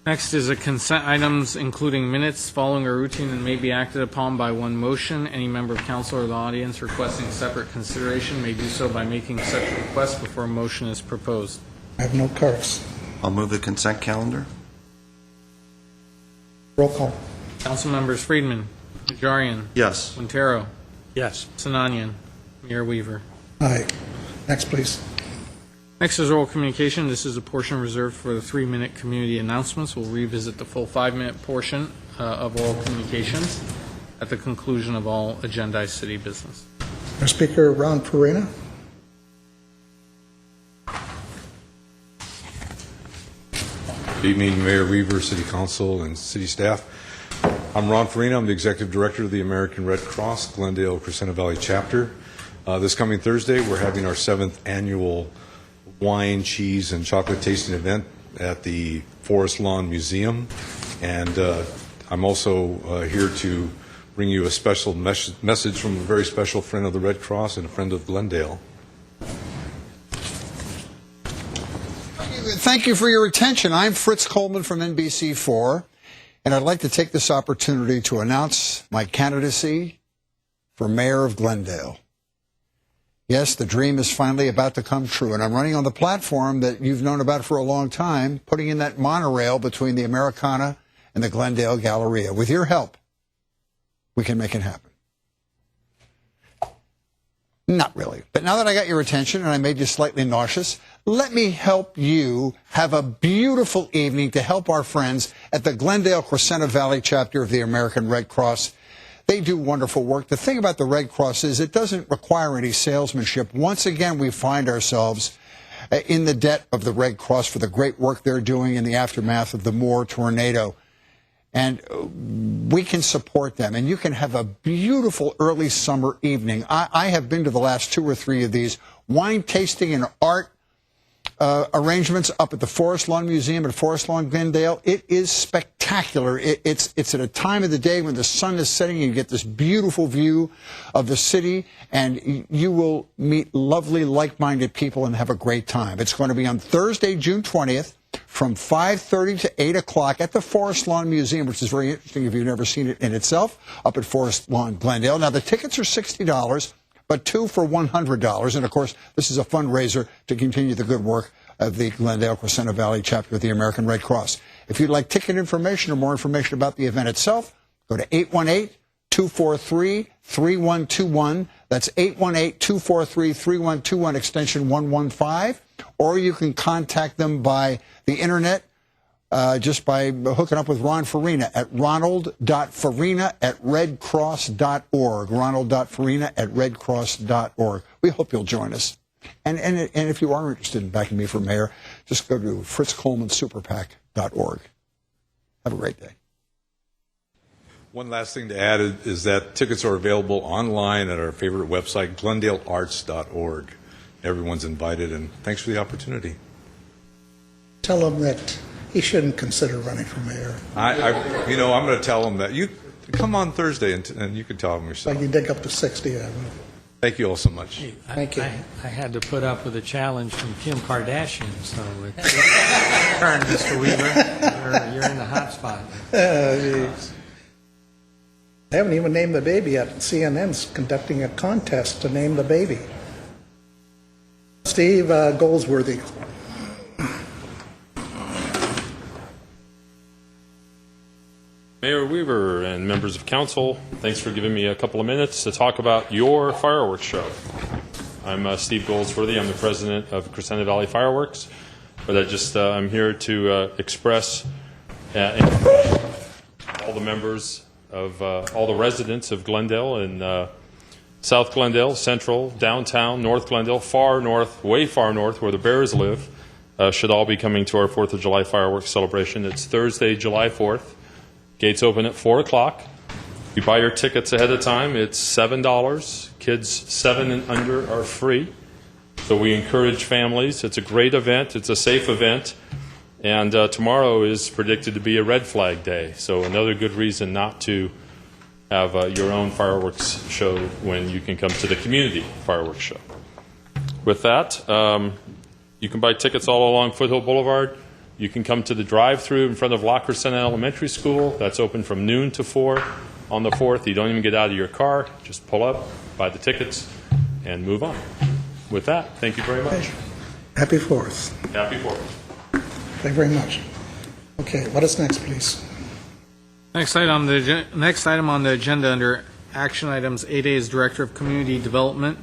Next is a consent items, including minutes following a routine and may be acted upon by one motion. Any member of council or the audience requesting separate consideration may do so by making such request before a motion is proposed. I have no cards. I'll move the consent calendar. Roll call. Council members Friedman, Najarian, Yes. Quintero, Yes. Sinanian, Mayor Weaver. Aye. Next, please. Next is oral communication. This is a portion reserved for the 3-minute community announcements. We'll revisit the full 5-minute portion of oral communications at the conclusion of all agendized city business. Our speaker, Ron Farina. Good evening, Mayor Weaver, City Council, and City staff. I'm Ron Farina. I'm the Executive Director of the American Red Cross, Glendale, Crescenta Valley Chapter. This coming Thursday, we're having our 7th annual wine, cheese, and chocolate tasting event at the Forest Lawn Museum. And I'm also here to bring you a special message from a very special friend of the Red Cross and a friend of Glendale. Thank you for your attention. I'm Fritz Coleman from NBC4, and I'd like to take this opportunity to announce my candidacy for mayor of Glendale. Yes, the dream is finally about to come true, and I'm running on the platform that you've known about for a long time, putting in that monorail between the Americana and the Glendale Galleria. With your help, we can make it happen. Not really. But now that I got your attention and I made you slightly nauseous, let me help you have a beautiful evening to help our friends at the Glendale Crescenta Valley chapter of the American Red Cross. They do wonderful work. The thing about the Red Cross is it doesn't require any salesmanship. Once again, we find ourselves in the debt of the Red Cross for the great work they're doing in the aftermath of the Moore tornado. And we can support them, and you can have a beautiful early summer evening. I have been to the last 2 or 3 of these wine tasting and art arrangements up at the Forest Lawn Museum at Forest Lawn, Glendale. It is spectacular. It's at a time of the day when the sun is setting and you get this beautiful view of the city, and you will meet lovely, like-minded people and have a great time. It's going to be on Thursday, June 20th, from 5:30 to 8 o'clock at the Forest Lawn Museum, which is very interesting if you've never seen it in itself, up at Forest Lawn, Glendale. Now, the tickets are $60, but 2 for $100. And, of course, this is a fundraiser to continue the good work of the Glendale Crescenta Valley chapter of the American Red Cross. If you'd like ticket information or more information about the event itself, go to 818-243-3121. That's 818-243-3121, extension 115. Or you can contact them by the Internet, just by hooking up with Ron Farina at ronald.farina@redcross.org, ronald.farina@redcross.org. We hope you'll join us. And if you are interested in backing me for mayor, just go to fritzcolemansuperpac.org. Have a great day. One last thing to add is that tickets are available online at our favorite website, glendalearts.org. Everyone's invited, and thanks for the opportunity. Tell him that he shouldn't consider running for mayor. I'm going to tell him that. You come on Thursday, and you can tell him yourself. Like you dig up to 60, I will. Thank you all so much. Thank you. I had to put up with a challenge from Kim Kardashian, so it's your turn, Mr. Weaver. You're in the hot spot. Geez. They haven't even named the baby yet. CNN's conducting a contest to name the baby. Steve Goldsworthy. Mayor Weaver and members of council, thanks for giving me a couple of minutes to talk about your fireworks show. I'm Steve Goldsworthy. I'm the president of Crescenta Valley Fireworks. But I'm here to express all the members of all the residents of Glendale and South Glendale, Central, Downtown, North Glendale, far north, way far north, where the Bears live, should all be coming to our 4th of July fireworks celebration. It's Thursday, July 4th. Gates open at 4 o'clock. If you buy your tickets ahead of time, it's $7. Kids 7 and under are free. So we encourage families. It's a great event. It's a safe event. And tomorrow is predicted to be a red flag day. So another good reason not to have your own fireworks show when you can come to the community fireworks show. With that, you can buy tickets all along Foothill Boulevard. You can come to the drive-through in front of La Crescenta Elementary School. That's open from noon to 4 on the 4th. You don't even get out of your car. Just pull up, buy the tickets, and move on. With that, thank you very much. Happy 4th. Happy 4th. Thank you very much. Okay, what is next, please? Next item on the agenda under action items 8A is Director of Community Development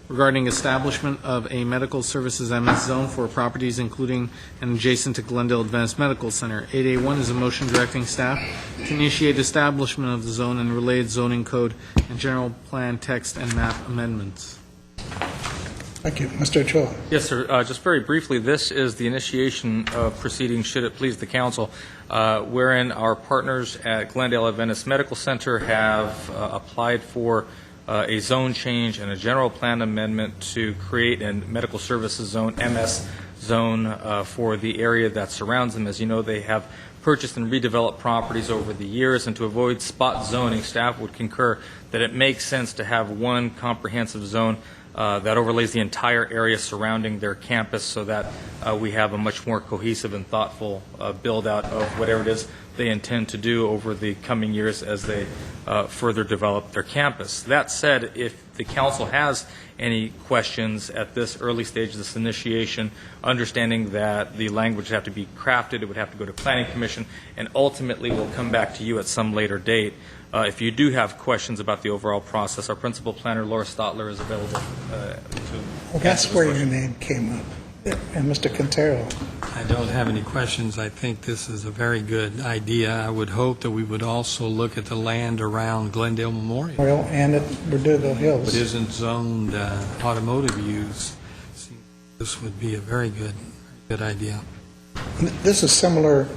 regarding establishment of a medical services MS zone for properties including and adjacent to Glendale Advanced Medical Center. 8A1 is a motion directing staff to initiate establishment of the zone and related zoning code and general plan text and map amendments. Thank you. Mr. Ochoa. Yes, sir. Just very briefly, this is the initiation of proceedings, should it please the council, wherein our partners at Glendale Adventist Medical Center have applied for a zone change and a general plan amendment to create a medical services zone, MS zone, for the area that surrounds them. As you know, they have purchased and redeveloped properties over the years, and to avoid spot zoning, staff would concur that it makes sense to have one comprehensive zone that overlays the entire area surrounding their campus so that we have a much more cohesive and thoughtful build-out of whatever it is they intend to do over the coming years as they further develop their campus. That said, if the council has any questions at this early stage of this initiation, understanding that the language would have to be crafted, it would have to go to Planning Commission, and ultimately will come back to you at some later date. If you do have questions about the overall process, our principal planner, Laura Stotler, is available Well, that's where your name came up. And Mr. Quintero. I don't have any questions. I think this is a very good idea. I would hope that we would also look at the land around Glendale Memorial. And at Verdugo Hills. It isn't zoned automotive use. This would be a very good idea. This is similar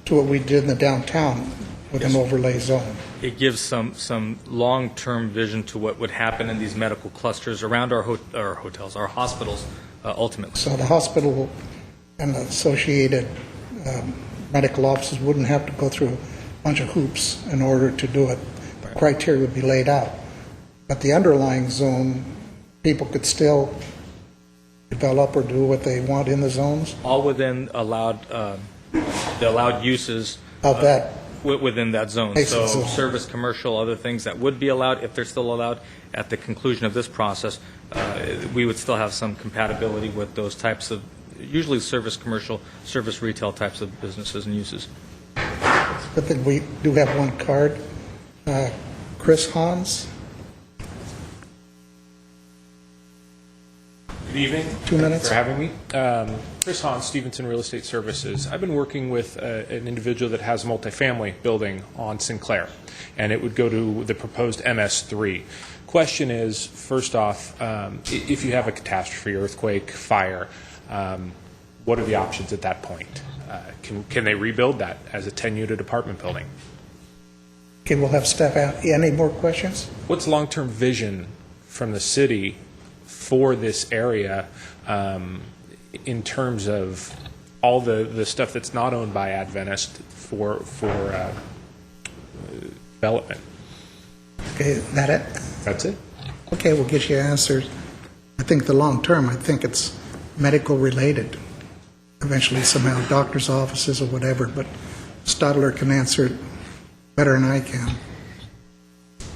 to what we did in the downtown with an overlay zone. It gives some long-term vision to what would happen in these medical clusters around our hotels, our hospitals, ultimately. So the hospital and the associated medical offices wouldn't have to go through a bunch of hoops in order to do it. The criteria would be laid out. But the underlying zone, people could still develop or do what they want in the zones? All within the allowed uses of that within that zone. So service, commercial, other things that would be allowed, if they're still allowed at the conclusion of this process, we would still have some compatibility with those types of, usually service, commercial, service, retail types of businesses and uses. Good thing we do have one card. Chris Hans. Good evening. 2 minutes. Thanks for having me. Chris Hahn, Stevenson Real Estate Services. I've been working with an individual that has a multifamily building on Sinclair, and it would go to the proposed MS3. Question is, first off, if you have a catastrophe, earthquake, fire, what are the options at that point? Can they rebuild that as a 10-unit apartment building? Okay, we'll have staff out. Any more questions? What's long-term vision from the city for this area in terms of all the stuff that's not owned by Adventist for development? Okay, that it? That's it. Okay, we'll get you answers. I think the long term, I think it's medical related. Eventually somehow doctor's offices or whatever, but Stadler can answer it better than I can.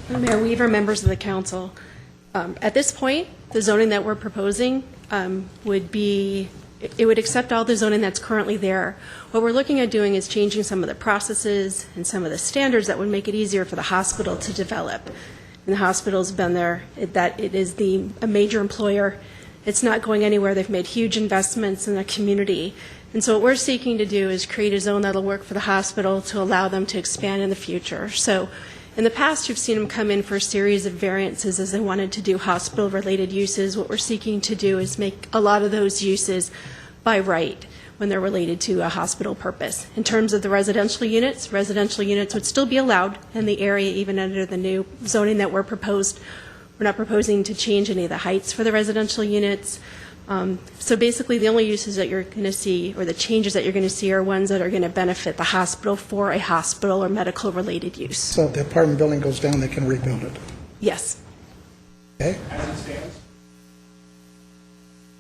Mayor Weaver, members of the council, at this point, the zoning that we're proposing would be, it would accept all the zoning that's currently there. What we're looking at doing is changing some of the processes and some of the standards that would make it easier for the hospital to develop. And the hospital's been there, that it is a major employer. It's not going anywhere. They've made huge investments in the community. And so what we're seeking to do is create a zone that'll work for the hospital to allow them to expand in the future. So In the past, you've seen them come in for a series of variances as they wanted to do hospital-related uses. What we're seeking to do is make a lot of those uses by right when they're related to a hospital purpose. In terms of the residential units would still be allowed in the area even under the new zoning that we're proposed. We're not proposing to change any of the heights for the residential units. So basically, the only uses that you're going to see, or the changes that you're going to see, are ones that are going to benefit the hospital for a hospital or medical-related use. So if the apartment building goes down, they can rebuild it? Yes. Okay. As it stands?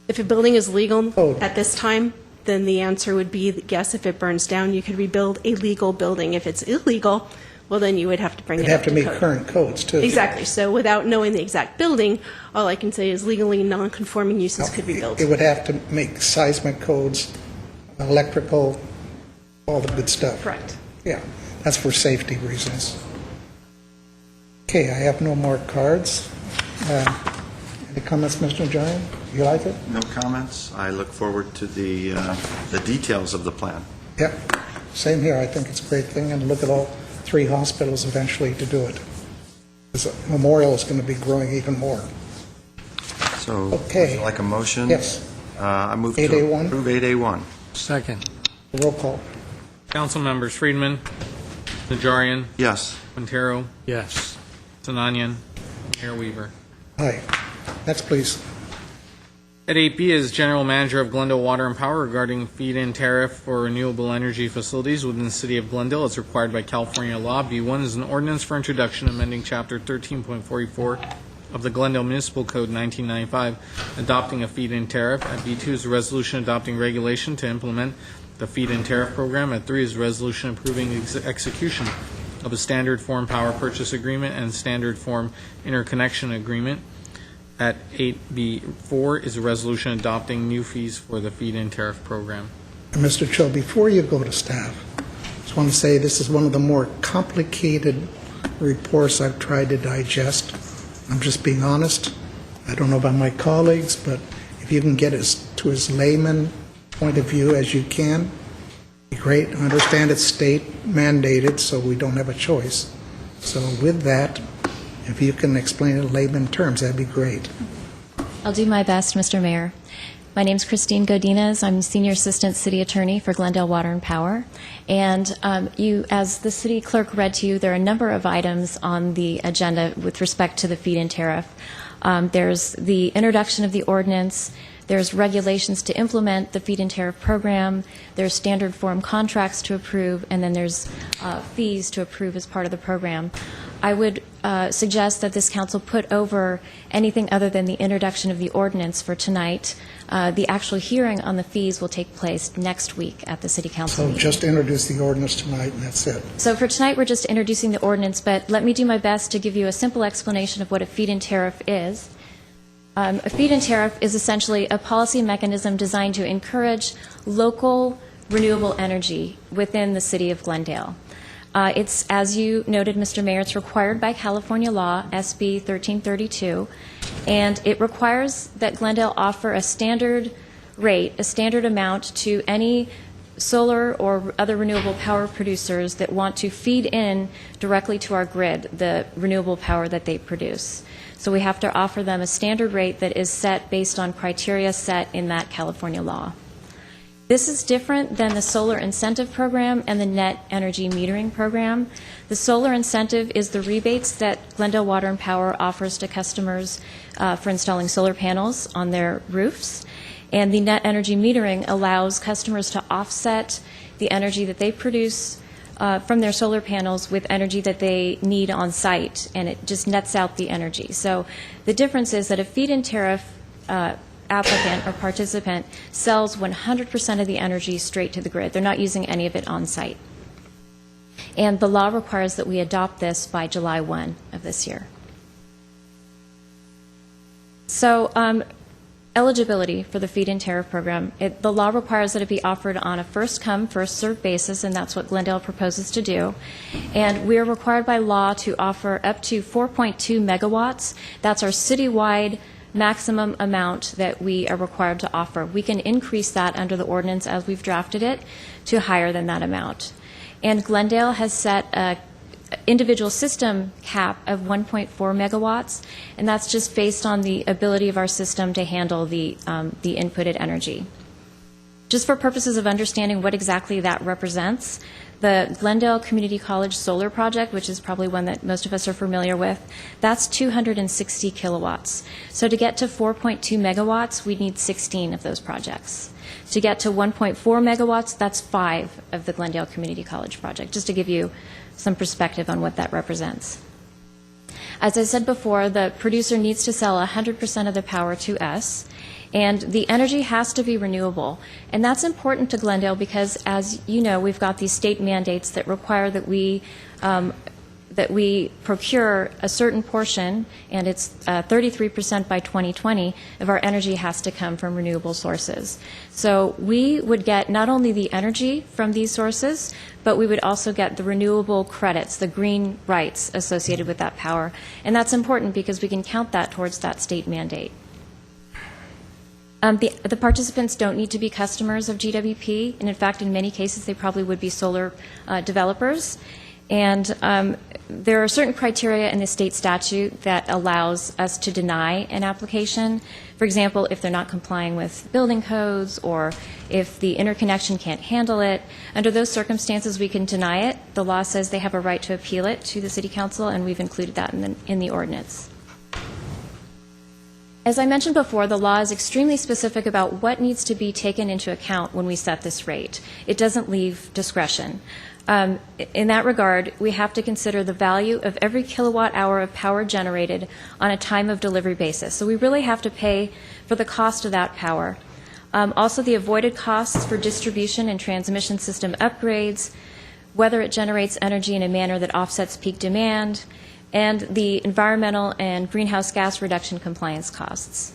If a building is legal at this time, then the answer would be yes. If it burns down, you could rebuild a legal building. If it's illegal, well, then you would have to bring it It'd have up to meet code. current codes, too. Exactly. So without knowing the exact building, all I can say is legally non-conforming uses could be built. It would have to make seismic codes, electrical, all the good stuff. Correct. Yeah, that's for safety reasons. Okay, I have no more cards. Any comments, Mr. Najarian? You like it? No comments. I look forward to the details of the plan. Yep, same here. I think it's a great thing, and look at all 3 hospitals eventually to do it. This memorial is going to be growing even more. So, Okay. would you like a motion? Yes. I move 8A1? to approve 8A1. Second. Roll call. Council members Friedman, Najarian, Yes. Quintero, Yes. Sinanian, Mayor Weaver. Aye. Next, please. At 8B is General Manager of Glendale Water and Power regarding feed-in tariff for renewable energy facilities within the city of Glendale as required by California law. B1 is an ordinance for introduction amending Chapter 13.44 of the Glendale Municipal Code 1995, adopting a feed-in tariff. At B2 is a resolution adopting regulation to implement the feed-in tariff program. At 3 is a resolution approving the execution of a standard form power purchase agreement and standard form interconnection agreement. At 8B4 is a resolution adopting new fees for the feed-in tariff program. And Mr. Cho, before you go to staff, I just want to say this is one of the more complicated reports I've tried to digest. I'm just being honest. I don't know about my colleagues, but if you can get to as layman point of view as you can, be great. I understand it's state mandated, so we don't have a choice. So with that, if you can explain it in layman terms, that'd be great. I'll do my best, Mr. Mayor. My name's Christine Godinez. I'm Senior Assistant City Attorney for Glendale Water and Power. And as the city clerk read to you, there are a number of items on the agenda with respect to the feed-in tariff. There's the introduction of the ordinance. There's regulations to implement the feed-in tariff program. There's standard form contracts to approve, and then there's fees to approve as part of the program. I would suggest that this council put over anything other than the introduction of the ordinance for tonight. The actual hearing on the fees will take place next week at the city council So meeting. just introduce the ordinance tonight, and that's it. So for tonight, we're just introducing the ordinance, but let me do my best to give you a simple explanation of what a feed-in tariff is. A feed-in tariff is essentially a policy mechanism designed to encourage local renewable energy within the city of Glendale. It's, as you noted, Mr. Mayor, it's required by California law, SB 1332, and it requires that Glendale offer a standard rate, a standard amount to any solar or other renewable power producers that want to feed in directly to our grid the renewable power that they produce. So we have to offer them a standard rate that is set based on criteria set in that California law. This is different than the solar incentive program and the net energy metering program. The solar incentive is the rebates that Glendale Water and Power offers to customers for installing solar panels on their roofs. And the net energy metering allows customers to offset the energy that they produce from their solar panels with energy that they need on site, and it just nets out the energy. So the difference is that a feed-in tariff applicant or participant sells 100% of the energy straight to the grid. They're not using any of it on site. And the law requires that we adopt this by July 1 of this year. So eligibility for the feed-in tariff program, the law requires that it be offered on a first-come, first-served basis, and that's what Glendale proposes to do. And we are required by law to offer up to 4.2 megawatts. That's our citywide maximum amount that we are required to offer. We can increase that under the ordinance as we've drafted it to higher than that amount. And Glendale has set individual system cap of 1.4 megawatts, and that's just based on the ability of our system to handle the inputted energy. Just for purposes of understanding what exactly that represents, the Glendale Community College solar project, which is probably one that most of us are familiar with, that's 260 kilowatts. So to get to 4.2 megawatts, we need 16 of those projects. To get to 1.4 megawatts, that's 5 of the Glendale Community College project, just to give you some perspective on what that represents. As I said before, the producer needs to sell 100% of the power to us, and the energy has to be renewable. And that's important to Glendale because, as you know, we've got these state mandates that require that we procure a certain portion, and it's 33% by 2020 of our energy has to come from renewable sources. So we would get not only the energy from these sources, but we would also get the renewable credits, the green rights associated with that power. And that's important because we can count that towards that state mandate. The participants don't need to be customers of GWP, and in fact, in many cases, they probably would be solar developers. And there are certain criteria in the state statute that allows us to deny an application. For example, if they're not complying with building codes or if the interconnection can't handle it. Under those circumstances, we can deny it. The law says they have a right to appeal it to the City Council, and we've included that in the ordinance. As I mentioned before, the law is extremely specific about what needs to be taken into account when we set this rate. It doesn't leave discretion. In that regard, we have to consider the value of every kilowatt hour of power generated on a time of delivery basis. So we really have to pay for the cost of that power. Also, the avoided costs for distribution and transmission system upgrades, whether it generates energy in a manner that offsets peak demand, and the environmental and greenhouse gas reduction compliance costs.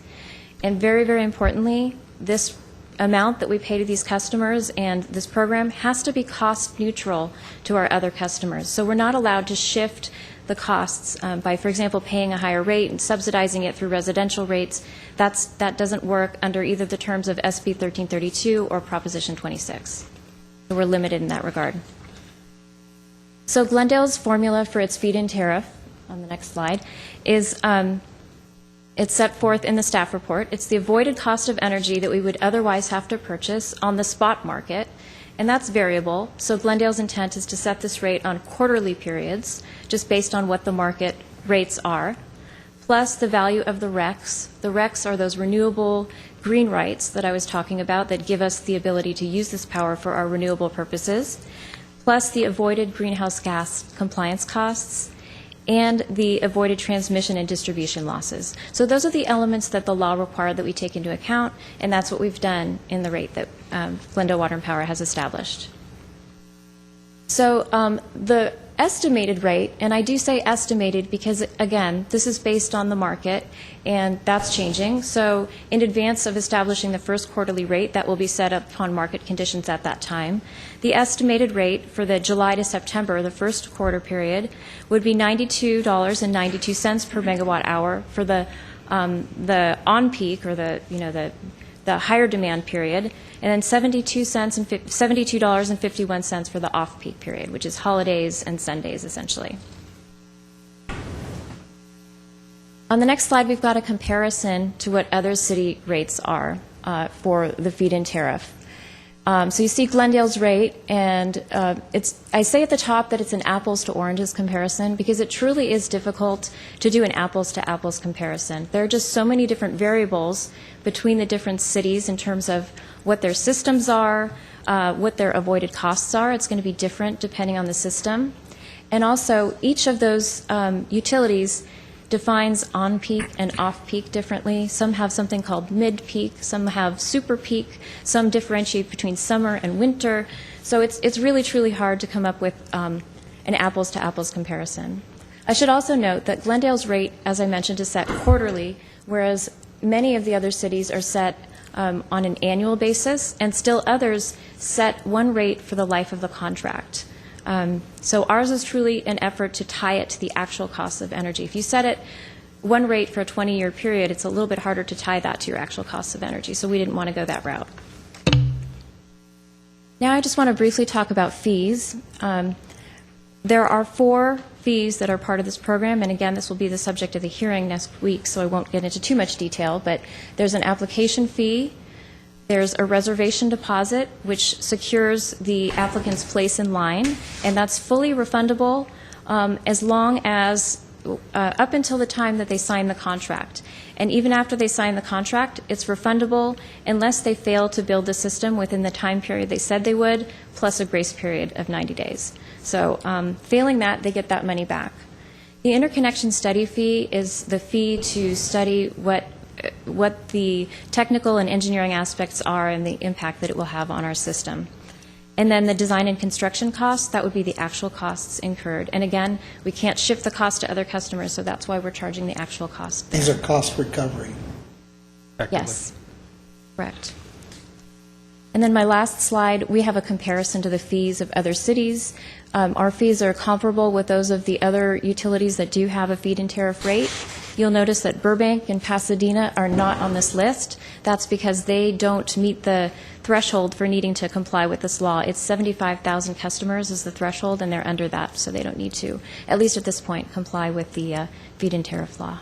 And very, very importantly, this amount that we pay to these customers and this program has to be cost neutral to our other customers. So we're not allowed to shift the costs by, for example, paying a higher rate and subsidizing it through residential rates. That doesn't work under either the terms of SB 1332 or Proposition 26. So we're limited in that regard. So Glendale's formula for its feed-in tariff, on the next slide, is it's set forth in the staff report. It's the avoided cost of energy that we would otherwise have to purchase on the spot market, and that's variable. So Glendale's intent is to set this rate on quarterly periods, just based on what the market rates are, plus the value of the RECs. The RECs are those renewable green rights that I was talking about that give us the ability to use this power for our renewable purposes, plus the avoided greenhouse gas compliance costs, and the avoided transmission and distribution losses. So those are the elements that the law required that we take into account, and that's what we've done in the rate that Glendale Water and Power has established. So the estimated rate, and I do say estimated because, again, this is based on the market, and that's changing. So in advance of establishing the first quarterly rate, that will be set up upon market conditions at that time. The estimated rate for the July to September, the first quarter period, would be $92.92 per megawatt hour for the on-peak or the higher demand period, and then $72.51 for the off-peak period, which is holidays and Sundays, essentially. On the next slide, we've got a comparison to what other city rates are for the feed-in tariff. So you see Glendale's rate, and I say at the top that it's an apples to oranges comparison because it truly is difficult to do an apples to apples comparison. There are just so many different variables between the different cities in terms of what their systems are, what their avoided costs are. It's going to be different depending on the system. And also, each of those utilities defines on-peak and off-peak differently. Some have something called mid-peak, some have super-peak, some differentiate between summer and winter. So it's really, truly hard to come up with an apples-to-apples comparison. I should also note that Glendale's rate, as I mentioned, is set quarterly, whereas many of the other cities are set on an annual basis, and still others set one rate for the life of the contract. So ours is truly an effort to tie it to the actual cost of energy. If you set it one rate for a 20-year period, it's a little bit harder to tie that to your actual cost of energy, so we didn't want to go that route. Now I just want to briefly talk about fees. There are 4 fees that are part of this program, and again, this will be the subject of the hearing next week, so I won't get into too much detail, but there's an application fee, there's a reservation deposit, which secures the applicant's place in line, and that's fully refundable as long as up until the time that they sign the contract. And even after they sign the contract, it's refundable unless they fail to build the system within the time period they said they would, plus a grace period of 90 days. So failing that, they get that money back. The interconnection study fee is the fee to study what the technical and engineering aspects are and the impact that it will have on our system. And then the design and construction costs, that would be the actual costs incurred. And again, we can't shift the cost to other customers, so that's why we're charging the actual cost. These are cost recovery. Yes, correct. And then my last slide, we have a comparison to the fees of other cities. Our fees are comparable with those of the other utilities that do have a feed-in tariff rate. You'll notice that Burbank and Pasadena are not on this list. That's because they don't meet the threshold for needing to comply with this law. It's 75,000 customers is the threshold, and they're under that, so they don't need to, at least at this point, comply with the feed-in tariff law.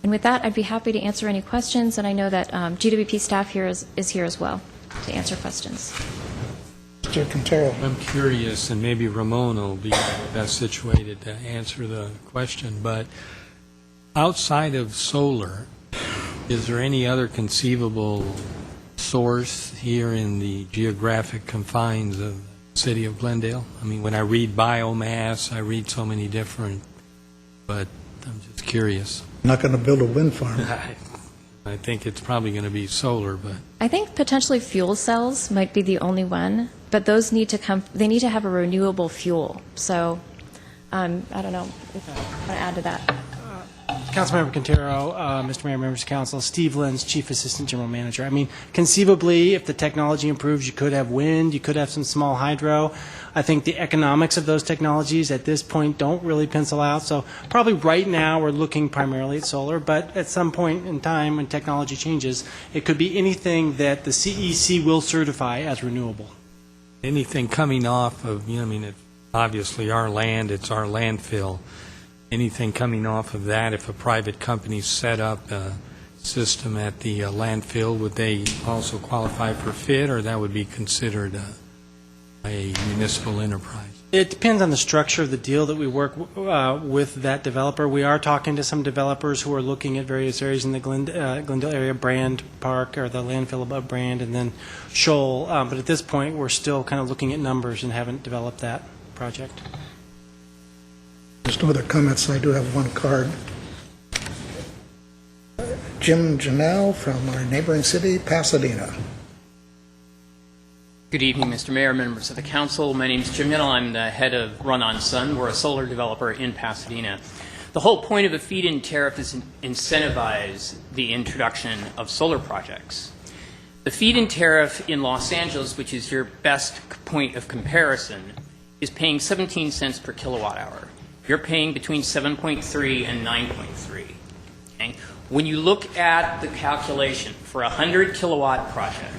And with that, I'd be happy to answer any questions, and I know that GWP staff here is here as well to answer questions. Mr. Quintero. I'm curious, and maybe Ramon will be best situated to answer the question, but outside of solar, is there any other conceivable source here in the geographic confines of the city of Glendale? I mean, when I read biomass, I read so many different, but I'm just curious. Not going to build a wind farm. I think it's probably going to be solar, but I think potentially fuel cells might be the only one, but those need to come, they need to have a renewable fuel. So I don't know if I want to add to that. Councilmember Quintero, Mr. Mayor, members of council, Steve Lenz, Chief Assistant General Manager. I mean, conceivably, if the technology improves, you could have wind, you could have some small hydro. I think the economics of those technologies at this point don't really pencil out. So probably right now we're looking primarily at solar, but at some point in time when technology changes, it could be anything that the CEC will certify as renewable. anything coming off of, I mean, it's obviously our land, it's our landfill. Anything coming off of that, if a private company set up a system at the landfill, would they also qualify for FIT, or that would be considered a municipal enterprise? It depends on the structure of the deal that we work with that developer. We are talking to some developers who are looking at various areas in the Glendale area, Brand Park or the landfill above Brand, and then Shoal. But at this point, we're still kind of looking at numbers and haven't developed that project. There's no other comments. I do have one card. Jim Janelle from our neighboring city, Pasadena. Good evening, Mr. Mayor, members of the council. My name is Jim Janelle. I'm the head of Run On Sun. We're a solar developer in Pasadena. The whole point of a feed-in tariff is to incentivize the introduction of solar projects. The feed-in tariff in Los Angeles, which is your best point of comparison, is paying 17 cents per kilowatt hour. You're paying between 7.3 and 9.3. Okay? When you look at the calculation for a 100 kilowatt project,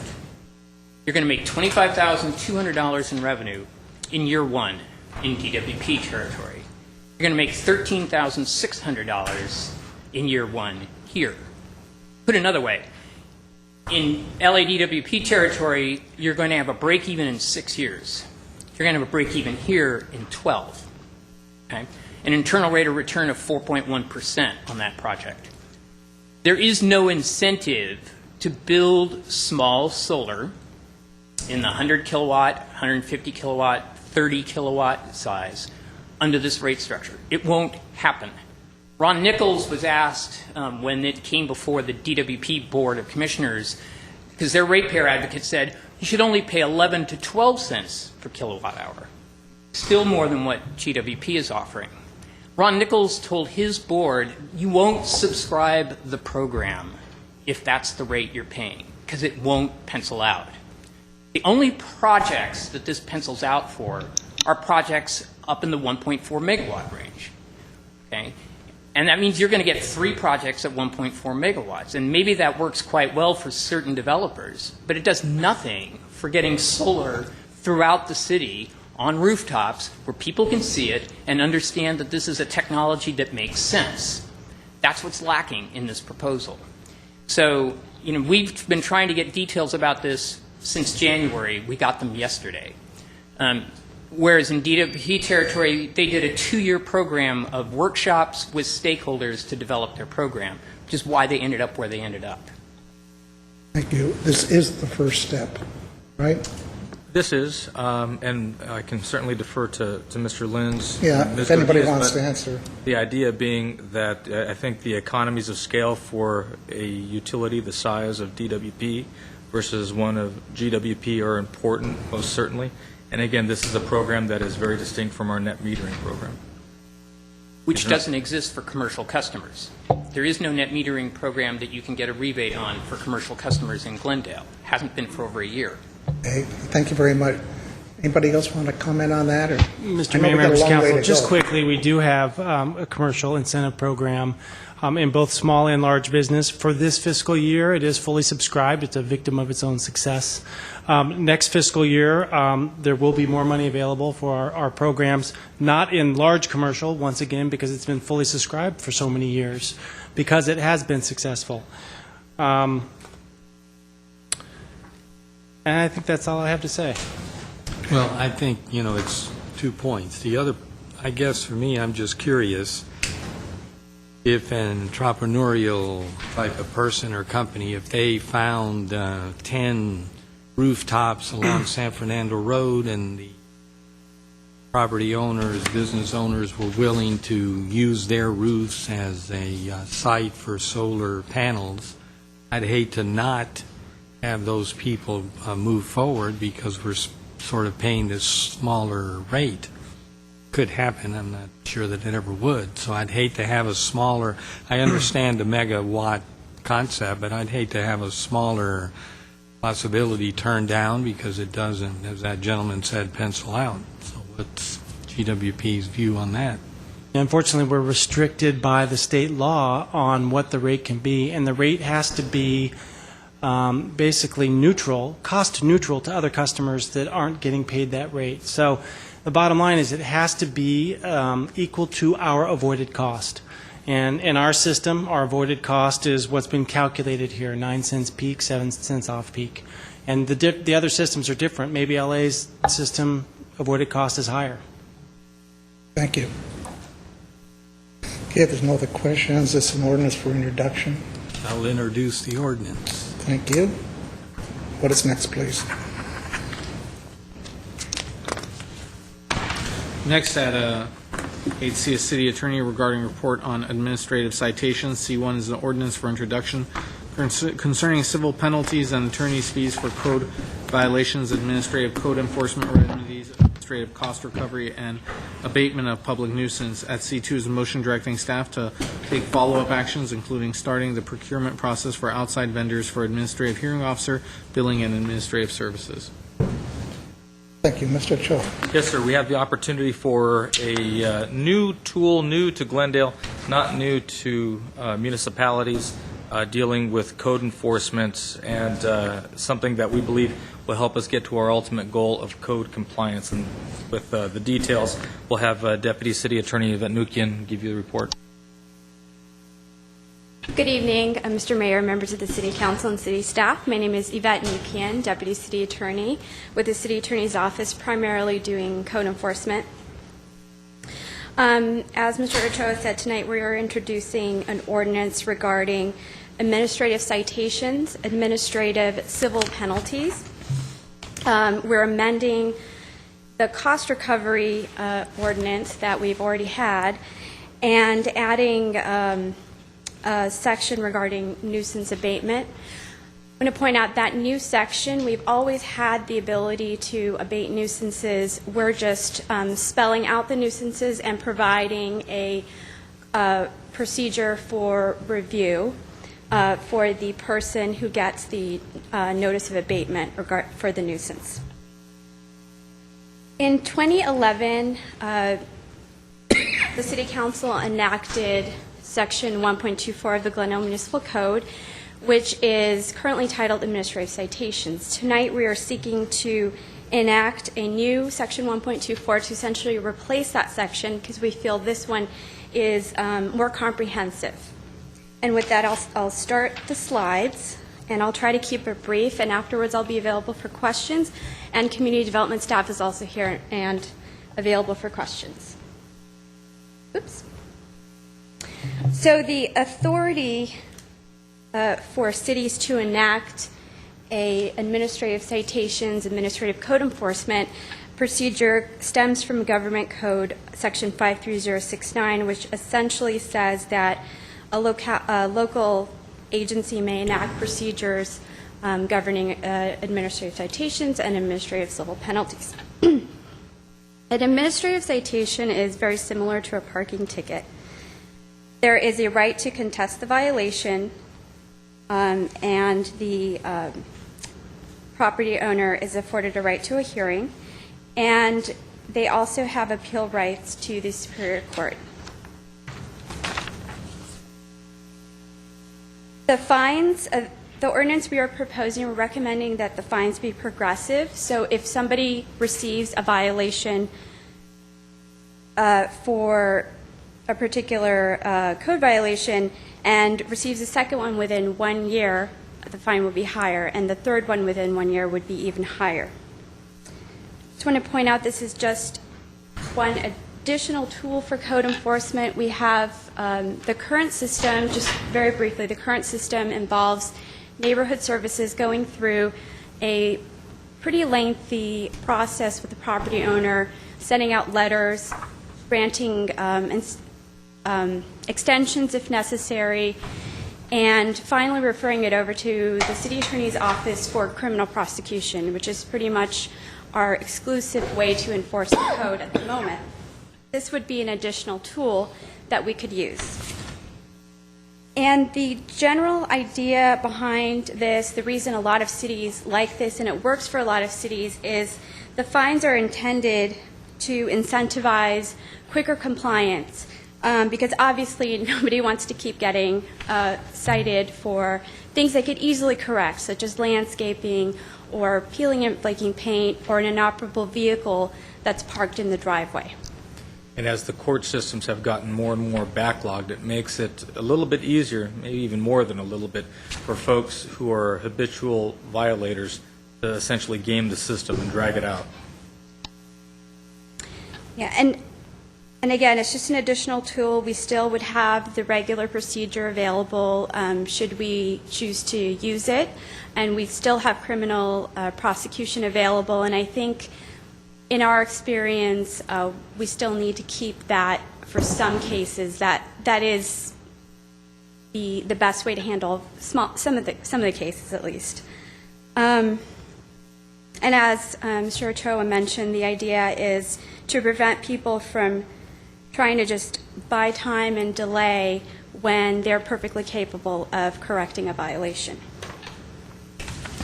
you're going to make $25,200 in revenue in year one in DWP territory. You're going to make $13,600 in year one here. Put another way, in LADWP territory, you're going to have a break even in 6 years. You're going to have a break even here in 12. Okay? An internal rate of return of 4.1% on that project. There is no incentive to build small solar in the 100 kilowatt, 150 kilowatt, 30 kilowatt size under this rate structure. It won't happen. Ron Nichols was asked when it came before the DWP Board of Commissioners, because their ratepayer advocate said you should only pay 11 to 12 cents per kilowatt hour, still more than what GWP is offering. Ron Nichols told his board, you won't subscribe the program if that's the rate you're paying, because it won't pencil out. The only projects that this pencils out for are projects up in the 1.4 megawatt range. Okay? And that means you're going to get 3 projects at 1.4 megawatts. And maybe that works quite well for certain developers, but it does nothing for getting solar throughout the city on rooftops where people can see it and understand that this is a technology that makes sense. That's what's lacking in this proposal. So, we've been trying to get details about this since January. We got them yesterday. Whereas in DWP territory, they did a 2-year program of workshops with stakeholders to develop their program, which is why they ended up where they ended up. Thank you. This is the first step, right? This is, and I can certainly defer to Mr. Lynn's. Yeah, if anybody wants to answer. The idea being that I think the economies of scale for a utility the size of DWP versus one of GWP are important, most certainly. And again, this is a program that is very distinct from our net metering program. Which doesn't exist for commercial customers. There is no net metering program that you can get a rebate on for commercial customers in Glendale. Hasn't been for over a year. Okay, thank you very much. Anybody else want to comment on that? Or Mr. Mayor, members of council, just quickly, we do have a commercial incentive program in both small and large business. For this fiscal year, it is fully subscribed. It's a victim of its own success. Next fiscal year, there will be more money available for our programs, not in large commercial, once again, because it's been fully subscribed for so many years, because it has been successful. And I think that's all I have to say. Well, I think, it's 2 points. The other, I guess for me, I'm just curious if an entrepreneurial type of person or company, if they found 10 rooftops along San Fernando Road and the property owners, business owners were willing to use their roofs as a site for solar panels, I'd hate to not have those people move forward because we're sort of paying this smaller rate. Could happen. I'm not sure that it ever would. So I'd hate to have a smaller, I understand the megawatt concept, but I'd hate to have a smaller possibility turned down because it doesn't, as that gentleman said, pencil out. So what's GWP's view on that? Unfortunately, we're restricted by the state law on what the rate can be, and the rate has to be basically neutral, cost neutral to other customers that aren't getting paid that rate. So the bottom line is it has to be equal to our avoided cost. And in our system, our avoided cost is what's been calculated here, 9 cents peak, 7 cents off peak. And the other systems are different. Maybe LA's system avoided cost is higher. Thank you. Okay, if there's no other questions, this is an ordinance for introduction. I'll introduce the ordinance. Thank you. What is next, please? Next, at 8C, a city attorney regarding report on administrative citations. C1 is an ordinance for introduction concerning civil penalties and attorney's fees for code violations, administrative code enforcement remedies, administrative cost recovery, and abatement of public nuisance. At C2 is a motion directing staff to take follow-up actions, including starting the procurement process for outside vendors for administrative hearing officer, billing, and administrative services. Thank you. Mr. Cho. Yes, sir. We have the opportunity for a new tool, new to Glendale, not new to municipalities, dealing with code enforcement and something that we believe will help us get to our ultimate goal of code compliance. And with the details, we'll have Deputy City Attorney Yvette Nukian give you the report. Good evening, Mr. Mayor, members of the City Council and City staff. My name is Yvette Nukian, Deputy City Attorney with the City Attorney's Office, primarily doing code enforcement. As Mr. Ochoa said, tonight we are introducing an ordinance regarding administrative citations, administrative civil penalties. We're amending the cost recovery ordinance that we've already had and adding a section regarding nuisance abatement. I'm going to point out that new section, we've always had the ability to abate nuisances. We're just spelling out the nuisances and providing a procedure for review for the person who gets the notice of abatement for the nuisance. In 2011, the City Council enacted Section 1.24 of the Glendale Municipal Code, which is currently titled Administrative Citations. Tonight we are seeking to enact a new Section 1.24 to essentially replace that section because we feel this one is more comprehensive. And with that, I'll start the slides, and I'll try to keep it brief, and afterwards I'll be available for questions, and community development staff is also here and available for questions. Oops. So the authority for cities to enact administrative citations, administrative code enforcement procedure stems from Government Code Section 53069, which essentially says that a local agency may enact procedures governing administrative citations and administrative civil penalties. An administrative citation is very similar to a parking ticket. There is a right to contest the violation, and the property owner is afforded a right to a hearing, and they also have appeal rights to the Superior Court. The fines, the ordinance we are proposing, we're recommending that the fines be progressive. So if somebody receives a violation for a particular code violation and receives a second one within 1 year, the fine will be higher, and the third one within 1 year would be even higher. Just want to point out this is just one additional tool for code enforcement. We have the current system, just very briefly, the current system involves neighborhood services going through a pretty lengthy process with the property owner, sending out letters, granting extensions if necessary, and finally referring it over to the city attorney's office for criminal prosecution, which is pretty much our exclusive way to enforce the code at the moment. This would be an additional tool that we could use. And the general idea behind this, the reason a lot of cities like this, and it works for a lot of cities, is the fines are intended to incentivize quicker compliance. Because obviously nobody wants to keep getting cited for things they could easily correct, such as landscaping or peeling and flaking paint or an inoperable vehicle that's parked in the driveway. And as the court systems have gotten more and more backlogged, it makes it a little bit easier, maybe even more than a little bit, for folks who are habitual violators to essentially game the system and drag it out. Yeah, and again, it's just an additional tool. We still would have the regular procedure available should we choose to use it, and we still have criminal prosecution available. And I think in our experience, we still need to keep that for some cases. That is the best way to handle some of the cases, at least. And as Mr. Ochoa mentioned, the idea is to prevent people from trying to just buy time and delay when they're perfectly capable of correcting a violation.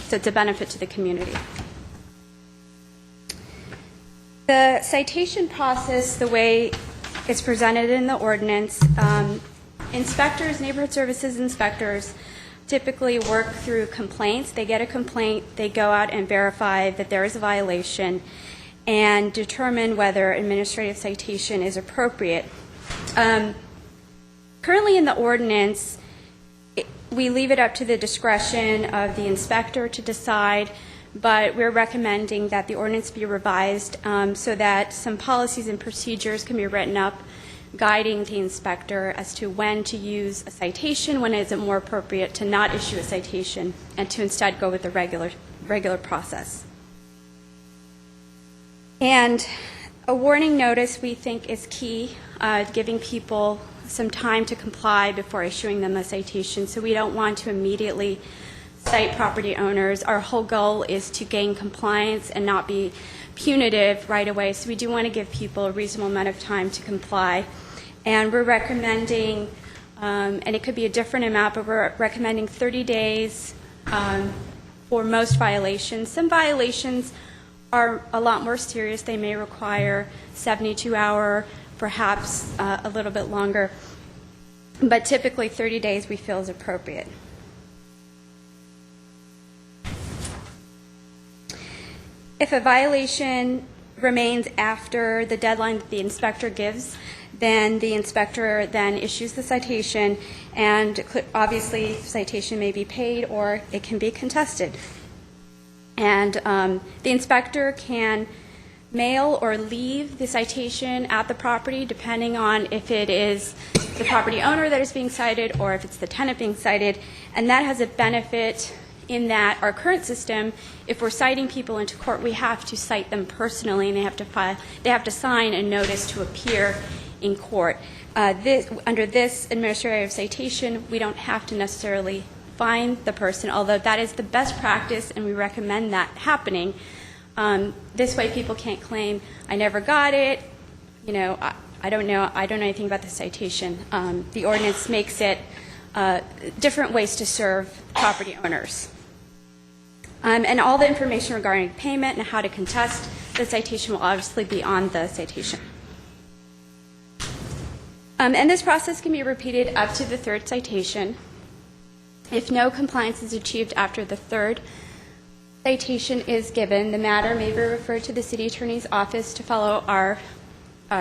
So it's a benefit to the community. The citation process, the way it's presented in the ordinance, inspectors, neighborhood services inspectors, typically work through complaints. They get a complaint, they go out and verify that there is a violation, and determine whether administrative citation is appropriate. Currently in the ordinance, we leave it up to the discretion of the inspector to decide, but we're recommending that the ordinance be revised so that some policies and procedures can be written up guiding the inspector as to when to use a citation, when is it more appropriate to not issue a citation, and to instead go with the regular process. And a warning notice, we think, is key, giving people some time to comply before issuing them a citation. So we don't want to immediately cite property owners. Our whole goal is to gain compliance and not be punitive right away. So we do want to give people a reasonable amount of time to comply. And we're recommending, and it could be a different amount, but we're recommending 30 days for most violations. Some violations are a lot more serious. They may require 72-hour, perhaps a little bit longer. But typically 30 days we feel is appropriate. If a violation remains after the deadline that the inspector gives, then the inspector then issues the citation, and obviously citation may be paid or it can be contested. And the inspector can mail or leave the citation at the property depending on if it is the property owner that is being cited or if it's the tenant being cited, and that has a benefit in that our current system, if we're citing people into court, we have to cite them personally, and they have to sign a notice to appear in court. Under this administrative citation, we don't have to necessarily find the person, although that is the best practice, and we recommend that happening. This way, people can't claim, "I never got it," I don't know anything about the citation. The ordinance makes it different ways to serve property owners. And all the information regarding payment and how to contest the citation will obviously be on the citation. And this process can be repeated up to the third citation. If no compliance is achieved after the third citation is given, the matter may be referred to the city attorney's office to follow our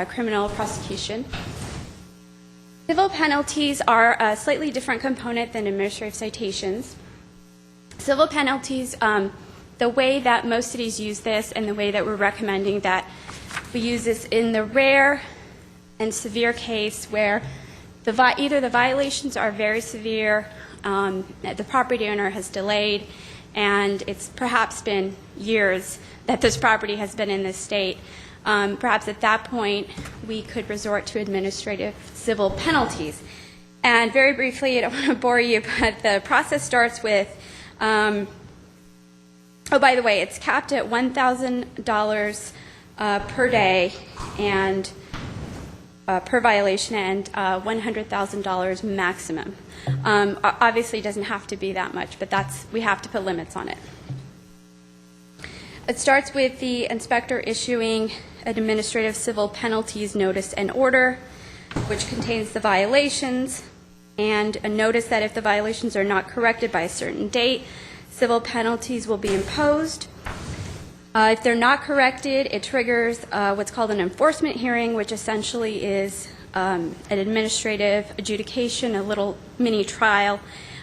criminal prosecution. Civil penalties are a slightly different component than administrative citations. Civil penalties, the way that most cities use this and the way that we're recommending that we use this in the rare and severe case where either the violations are very severe, the property owner has delayed, and it's perhaps been years that this property has been in this state. Perhaps at that point, we could resort to administrative civil penalties. And very briefly, I don't want to bore you, but the process starts with, by the way, it's capped at $1,000 per day and per violation, and $100,000 maximum. Obviously, it doesn't have to be that much, but we have to put limits on it. It starts with the inspector issuing an administrative civil penalties notice and order, which contains the violations, and a notice that if the violations are not corrected by a certain date, civil penalties will be imposed. If they're not corrected, it triggers what's called an enforcement hearing, which essentially is an administrative adjudication, a little mini trial.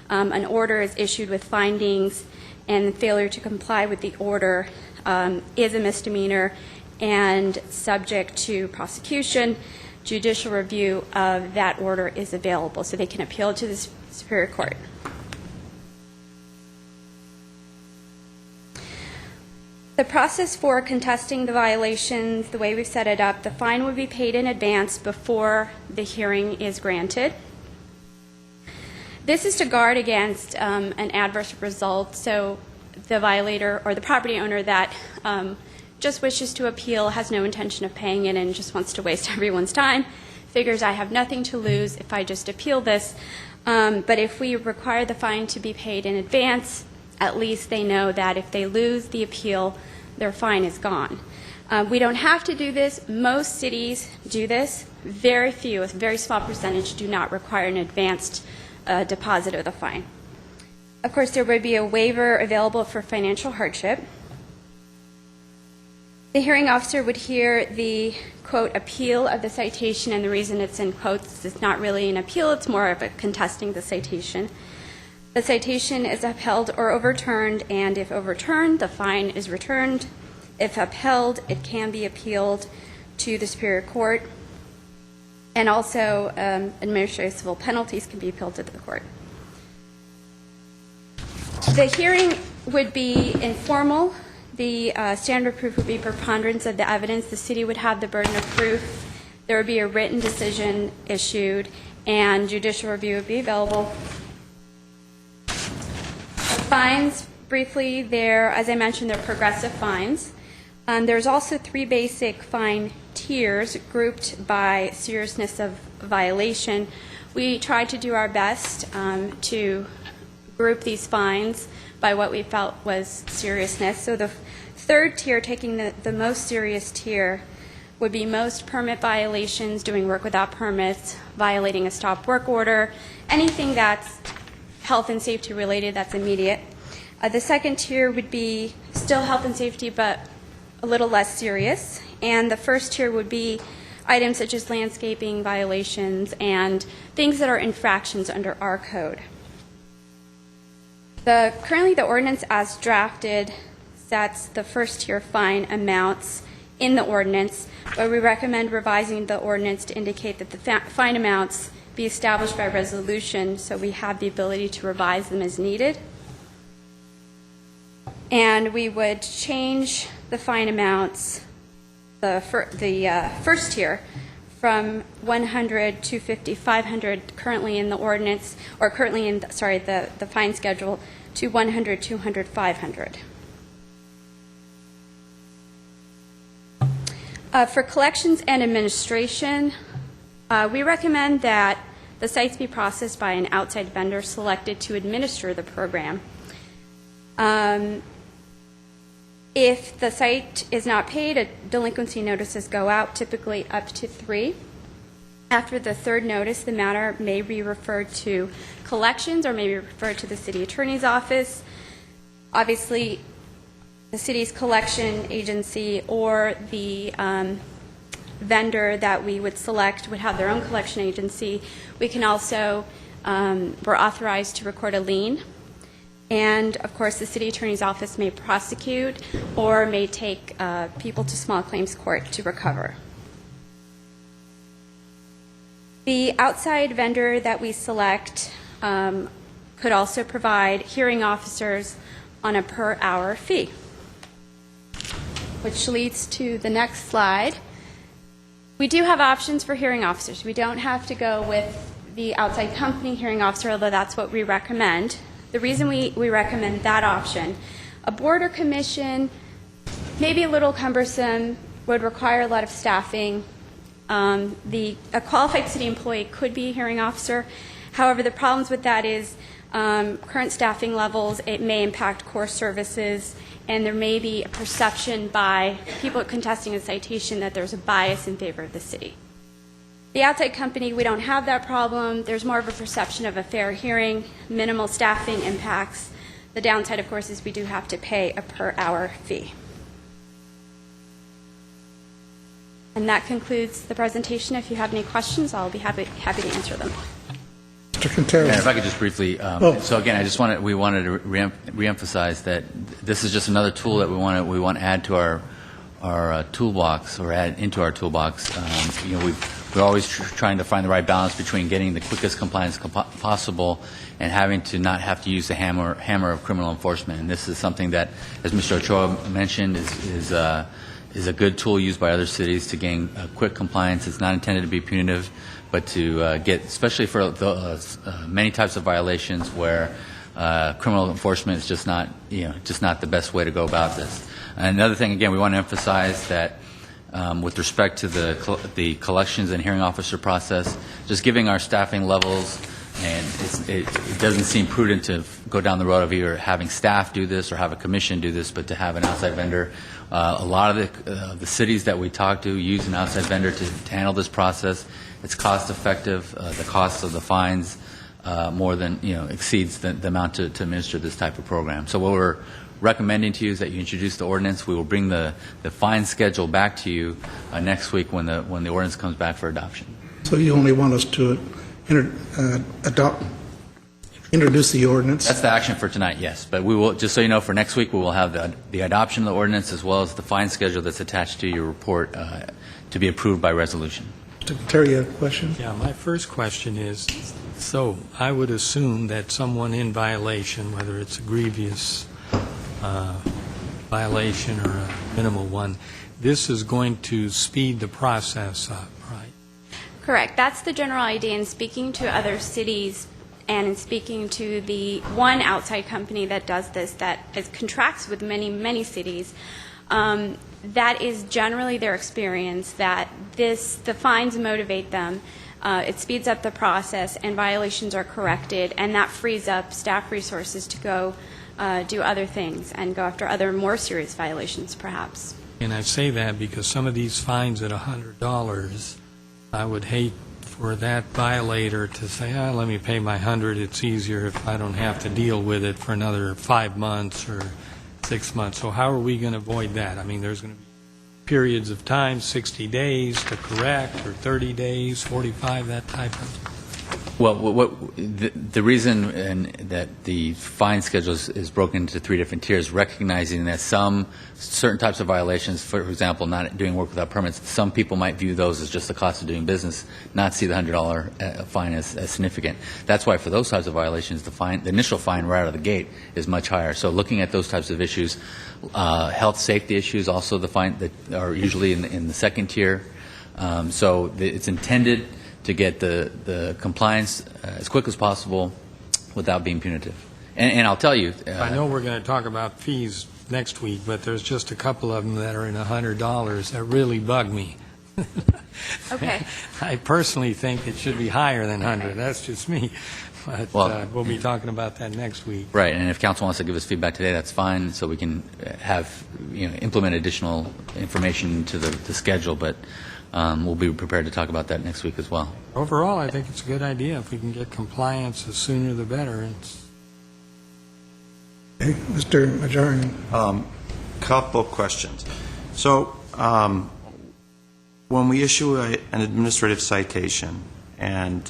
An order is issued with findings, and failure to comply with the order is a misdemeanor and subject to prosecution. Judicial review of that order is available, so they can appeal to the Superior Court. The process for contesting the violations, the way we've set it up, the fine would be paid in advance before the hearing is granted. This is to guard against an adverse result, so the violator or the property owner that just wishes to appeal, has no intention of paying it, and just wants to waste everyone's time, figures I have nothing to lose if I just appeal this. But if we require the fine to be paid in advance, at least they know that if they lose the appeal, their fine is gone. We don't have to do this. Most cities do this. Very few, a very small percentage, do not require an advanced deposit of the fine. Of course, there would be a waiver available for financial hardship. The hearing officer would hear the, quote, appeal of the citation, and the reason it's in quotes is it's not really an appeal, it's more of a contesting the citation. The citation is upheld or overturned, and if overturned, the fine is returned. If upheld, it can be appealed to the Superior Court, and also administrative civil penalties can be appealed to the court. The hearing would be informal. The standard proof would be preponderance of the evidence. The city would have the burden of proof. There would be a written decision issued, and judicial review would be available. Fines, briefly, as I mentioned, they're progressive fines. There's also 3 basic fine tiers grouped by seriousness of violation. We tried to do our best to group these fines by what we felt was seriousness. So the third tier, taking the most serious tier, would be most permit violations, doing work without permits, violating a stop work order, anything that's health and safety related that's immediate. The second tier would be still health and safety, but a little less serious. And the first tier would be items such as landscaping violations and things that are infractions under our code. Currently, the ordinance as drafted sets the first tier fine amounts in the ordinance, but we recommend revising the ordinance to indicate that the fine amounts be established by resolution so we have the ability to revise them as needed. And we would change the fine amounts, the first tier, from 100, 250, 500 currently in the ordinance, or currently in, the fine schedule, to 100, 200, 500. For collections and administration, we recommend that the sites be processed by an outside vendor selected to administer the program. If the site is not paid, delinquency notices go out, typically up to 3. After the third notice, the matter may be referred to collections or may be referred to the city attorney's office. Obviously, the city's collection agency or the vendor that we would select would have their own collection agency. We can also, we're authorized to record a lien. And, of course, the city attorney's office may prosecute or may take people to small claims court to recover. The outside vendor that we select could also provide hearing officers on a per-hour fee, which leads to the next slide. We do have options for hearing officers. We don't have to go with the outside company hearing officer, although that's what we recommend. The reason we recommend that option, a board or commission may be a little cumbersome, would require a lot of staffing. A qualified city employee could be a hearing officer. However, the problems with that is current staffing levels, it may impact core services, and there may be a perception by people contesting a citation that there's a bias in favor of the city. The outside company, we don't have that problem. There's more of a perception of a fair hearing, minimal staffing impacts. The downside, of course, is we do have to pay a per-hour fee. And that concludes the presentation. If you have any questions, I'll be happy to answer them. Mr. Quintero. And if I could just briefly, so again, we wanted to reemphasize that this is just another tool that we want to add to our toolbox, or add into our toolbox. We're always trying to find the right balance between getting the quickest compliance possible and having to not have to use the hammer of criminal enforcement. And this is something that, as Mr. Ochoa mentioned, is a good tool used by other cities to gain quick compliance. It's not intended to be punitive, but to get, especially for many types of violations where criminal enforcement is just not the best way to go about this. And another thing, again, we want to emphasize that with respect to the collections and hearing officer process, just giving our staffing levels, and it doesn't seem prudent to go down the road of either having staff do this or have a commission do this, but to have an outside vendor. A lot of the cities that we talk to use an outside vendor to handle this process. It's cost effective. The cost of the fines more than exceeds the amount to administer this type of program. So what we're recommending to you is that you introduce the ordinance. We will bring the fine schedule back to you next week when the ordinance comes back for adoption. So you only want us to introduce the ordinance? That's the action for tonight, yes. But we will, just so you know, for next week we will have the adoption of the ordinance as well as the fine schedule that's attached to your report to be approved by resolution. Mr. Terry, you have a question? Yeah, my first question is, so I would assume that someone in violation, whether it's a grievous violation or a minimal one, this is going to speed the process up, right? Correct. That's the general idea in speaking to other cities and in speaking to the one outside company that does this, that contracts with many, many cities. That is generally their experience, that the fines motivate them, it speeds up the process, and violations are corrected, and that frees up staff resources to go do other things and go after other more serious violations, perhaps. And I say that because some of these fines at $100, I would hate for that violator to say, let me pay my $100, it's easier if I don't have to deal with it for another 5 months or 6 months. So how are we going to avoid that? I mean, there's going to be periods of time, 60 days to correct, or 30 days, 45, that type of... Well, the reason that the fine schedule is broken into 3 different tiers, recognizing that some certain types of violations, for example, not doing work without permits, some people might view those as just the cost of doing business, not see the $100 fine as significant. That's why for those types of violations, the initial fine right out of the gate is much higher. So looking at those types of issues, health safety issues, also the fine that are usually in the second tier. So it's intended to get the compliance as quick as possible without being punitive. And I'll tell you... I know we're going to talk about fees next week, but there's just a couple of them that are in $100 that really bug me. Okay. I personally think it should be higher than 100. That's just me. But we'll be talking about that next week. Right, and if council wants to give us feedback today, that's fine, so we can implement additional information to the schedule, but we'll be prepared to talk about that next week as well. Overall, I think it's a good idea. If we can get compliance, the sooner the better. Okay, Mr. Majarian. Couple questions. So when we issue an administrative citation and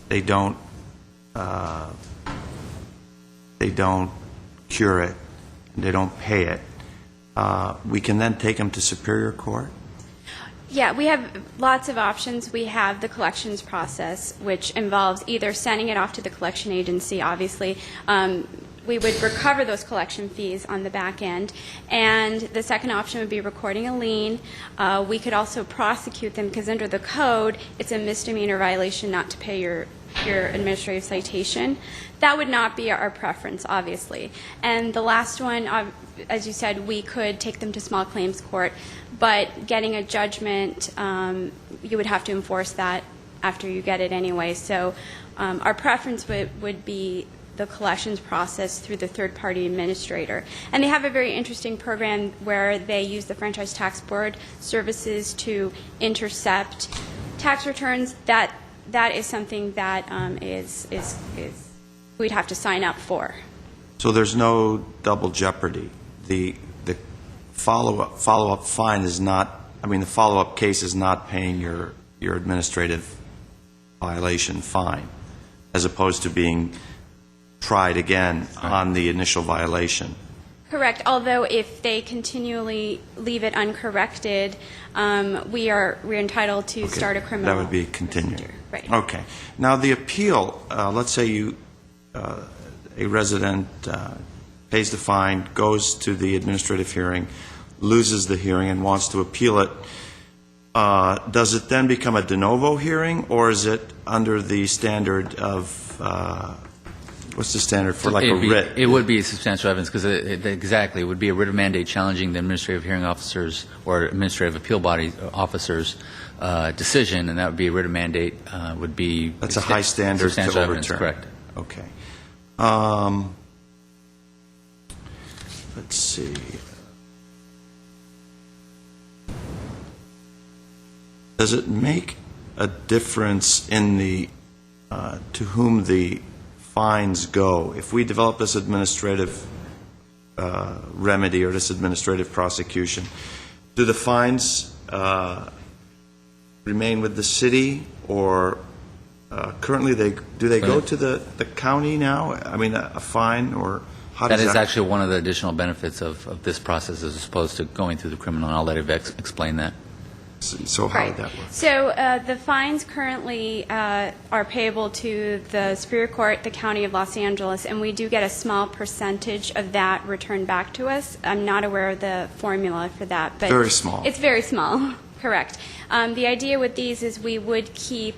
they don't cure it, and they don't pay it, we can then take them to Superior Court? Yeah, we have lots of options. We have the collections process, which involves either sending it off to the collection agency, obviously. We would recover those collection fees on the back end. And the second option would be recording a lien. We could also prosecute them, because under the code, it's a misdemeanor violation not to pay your administrative citation. That would not be our preference, obviously. And the last one, as you said, we could take them to small claims court, but getting a judgment, you would have to enforce that after you get it anyway. So our preference would be the collections process through the third-party administrator. And they have a very interesting program where they use the Franchise Tax Board services to intercept tax returns. That is something that is we'd have to sign up for. So there's no double jeopardy. The follow-up fine is not, the follow-up case is not paying your administrative violation fine, as opposed to being tried again on the initial violation. Correct. Although if they continually leave it uncorrected, we're entitled to start a criminal. That would be continued. Right. Okay. Now the appeal. Let's say a resident pays the fine, goes to the administrative hearing, loses the hearing, and wants to appeal it. Does it then become a de novo hearing, or is it under the standard of what's the standard for like a writ? It would be substantial evidence, because exactly, it would be a writ of mandate challenging the administrative hearing officers or administrative appeal body officers' decision, and that would be a writ of mandate. Would be that's a high standard to overturn. Evidence, correct. Okay. Let's see. Does it make a difference in the to whom the fines go? If we develop this administrative remedy or this administrative prosecution, do the fines remain with the city, or currently do they go to the county now? A fine, or how does that? That is actually one of the additional benefits of this process, as opposed to going through the criminal, and I'll let Yvette explain that. So how would that work? So the fines currently are payable to the Superior Court, the County of Los Angeles, and we do get a small percentage of that returned back to us. I'm not aware of the formula for that, but very small. It's very small, correct. The idea with these is we would keep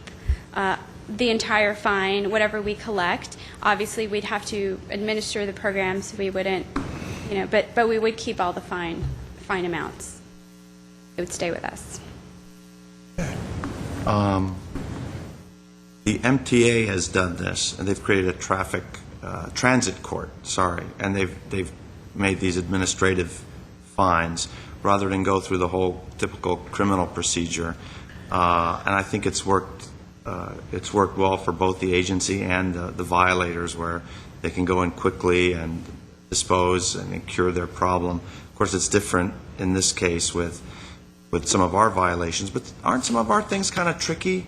the entire fine, whatever we collect. Obviously, we'd have to administer the program, so we wouldn't, but we would keep all the fine amounts. It would stay with us. The MTA has done this, and they've created a transit court, and they've made these administrative fines rather than go through the whole typical criminal procedure. And I think it's worked well for both the agency and the violators, where they can go in quickly and dispose and cure their problem Of course, it's different in this case with some of our violations, but aren't some of our things kind of tricky?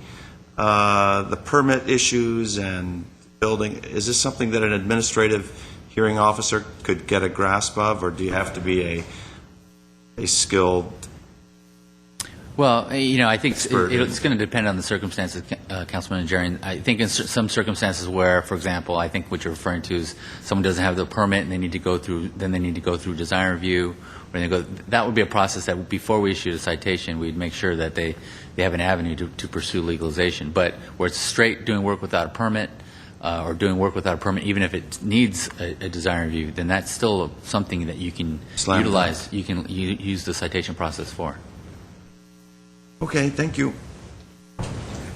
The permit issues and building, is this something that an administrative hearing officer could get a grasp of, or do you have to be a skilled? Well, I think it's going to depend on the circumstances, Councilman Najarian. I think in some circumstances where, for example, I think what you're referring to is someone doesn't have the permit and they need to go through design review. That would be a process that before we issue a citation, we'd make sure that they have an avenue to pursue legalization. But where it's straight doing work without a permit, or doing work without a permit, even if it needs a design review, then that's still something that you can utilize. You can use the citation process for. Okay, thank you.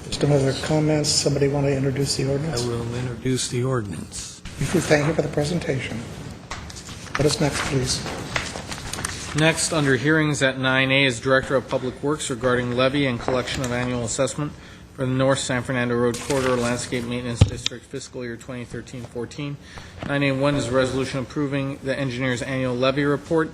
Just another comments. Somebody want to introduce the ordinance? I will introduce the ordinance. Thank you for the presentation. What is next, please? Next, under hearings at 9A is Director of Public Works regarding levy and collection of annual assessment for the North San Fernando Road Corridor Landscape Maintenance District fiscal year 2013-14. 9A1 is a resolution approving the engineer's annual levy report,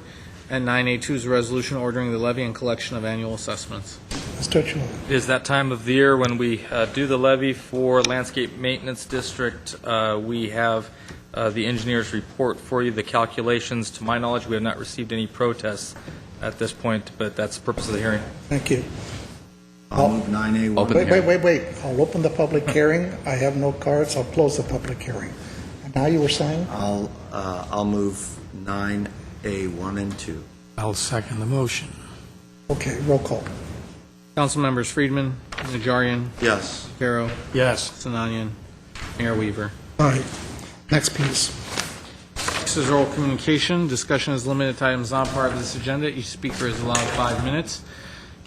and 9A2 is a resolution ordering the levy and collection of annual assessments. Mr. Chua. It is that time of the year when we do the levy for Landscape Maintenance District. We have the engineer's report for you, the calculations. To my knowledge, we have not received any protests at this point, but that's the purpose of the hearing. Thank you. I'll move 9A1. Wait. I'll open the public hearing. I have no cards. I'll close the public hearing. And now you were saying? I'll move 9A1 and 2. I'll second the motion. Okay, roll call. Council members Friedman, Najarian, Yes. Caro, Yes. Sinanian, Mayor Weaver. All right. Next, please. Next is oral communication. Discussion is limited to items not part of this agenda. Each speaker is allowed 5 minutes.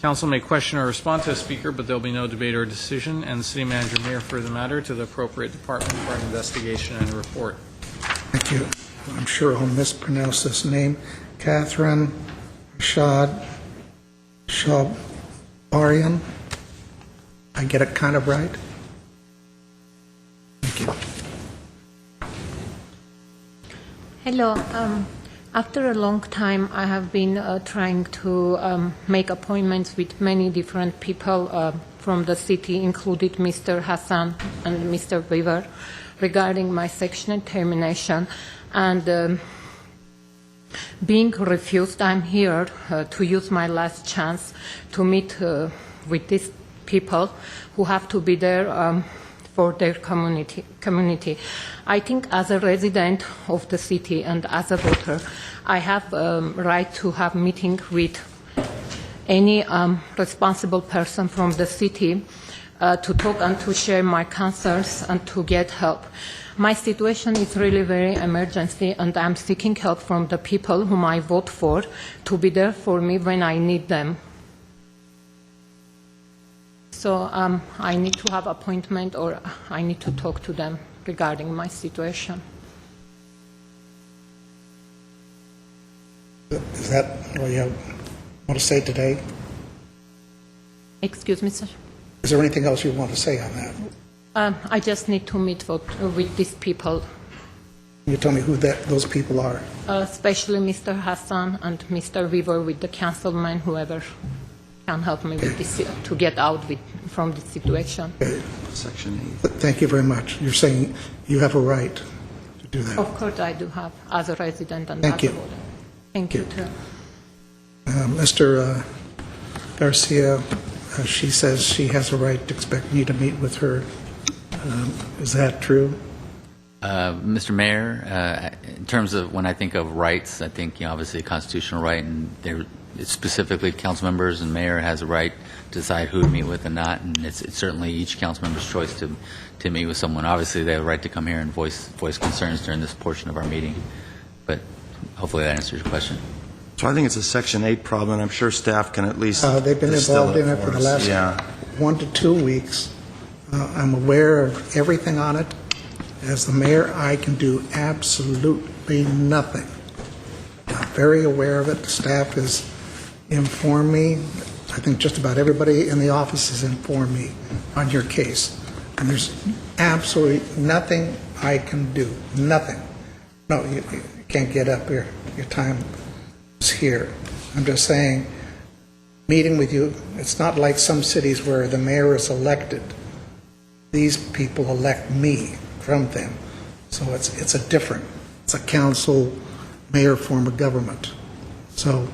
Council may question or respond to a speaker, but there will be no debate or decision, and the city manager may refer the matter to the appropriate department for an investigation and report. Thank you. I'm sure I'll mispronounce this name. Catherine Shabarian. I get it kind of right? Thank you. Hello. After a long time, I have been trying to make appointments with many different people from the city, including Mr. Hassan and Mr. Weaver, regarding my Section 8 termination. And being refused, I'm here to use my last chance to meet with these people who have to be there for their community. I think as a resident of the city and as a voter, I have a right to have meeting with any responsible person from the city to talk and to share my concerns and to get help. My situation is really very emergency, and I'm seeking help from the people whom I vote for to be there for me when I need them. So I need to have appointment, or I need to talk to them regarding my situation. Is that all you want to say today? Excuse me, sir? Is there anything else you want to say on that? I just need to meet with these people. Can you tell me who those people are? Especially Mr. Hassan and Mr. Weaver with the councilman, whoever can help me with this, to get out from this situation. Okay. Section 8. Thank you very much. You're saying you have a right to do that. Of course I do have, as a resident and Thank as you. a voter. Thank you, too. Mr. Garcia, she says she has a right to expect me to meet with her. Is that true? Mr. Mayor, in terms of when I think of rights, I think obviously a constitutional right, and it's specifically council members and mayor has a right to decide who to meet with and not, and it's certainly each council member's choice to meet with someone. Obviously, they have a right to come here and voice concerns during this portion of our meeting, but hopefully that answers your question. So I think it's a Section 8 problem, and I'm sure staff can at least They've been distill involved in it for the last 1 to 2 weeks. I'm aware of everything on it. As the mayor, I can do absolutely nothing. I'm very aware of it. The staff has informed me. I think just about everybody in the office has informed me on your case. And there's absolutely nothing I can do. Nothing. No, you can't get up here. Your time is here. I'm just saying, meeting with you, it's not like some cities where the mayor is elected. These people elect me from them. So it's a council, mayor form of government. So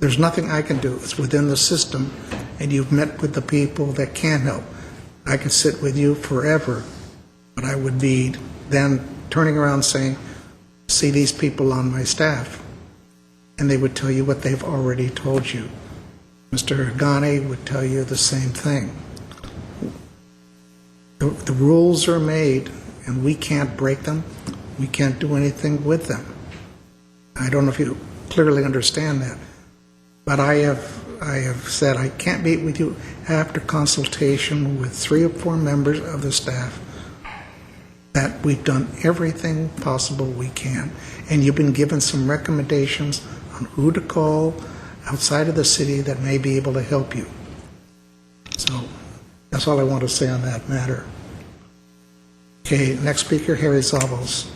there's nothing I can do. It's within the system, and you've met with the people that can help. I could sit with you forever, but I would be then turning around saying, see these people on my staff, and they would tell you what they've already told you. Mr. Ghani would tell you the same thing. The rules are made, and we can't break them. We can't do anything with them. I don't know if you clearly understand that, but I have said I can't meet with you after consultation with 3 or 4 members of the staff, that we've done everything possible we can, and you've been given some recommendations on who to call outside of the city that may be able to help you. So that's all I want to say on that matter. Okay, next speaker, Harry Zavos.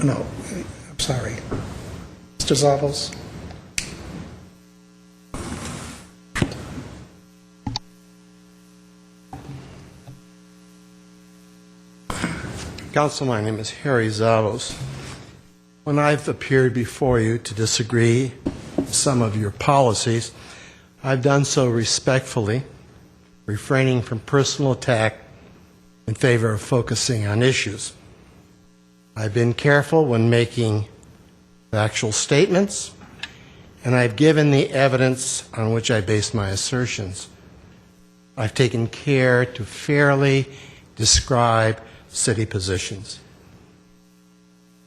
No, I'm sorry. Mr. Zavos. Council, my name is Harry Zavos. When I've appeared before you to disagree with some of your policies, I've done so respectfully, refraining from personal attack in favor of focusing on issues. I've been careful when making factual statements, and I've given the evidence on which I base my assertions. I've taken care to fairly describe city positions.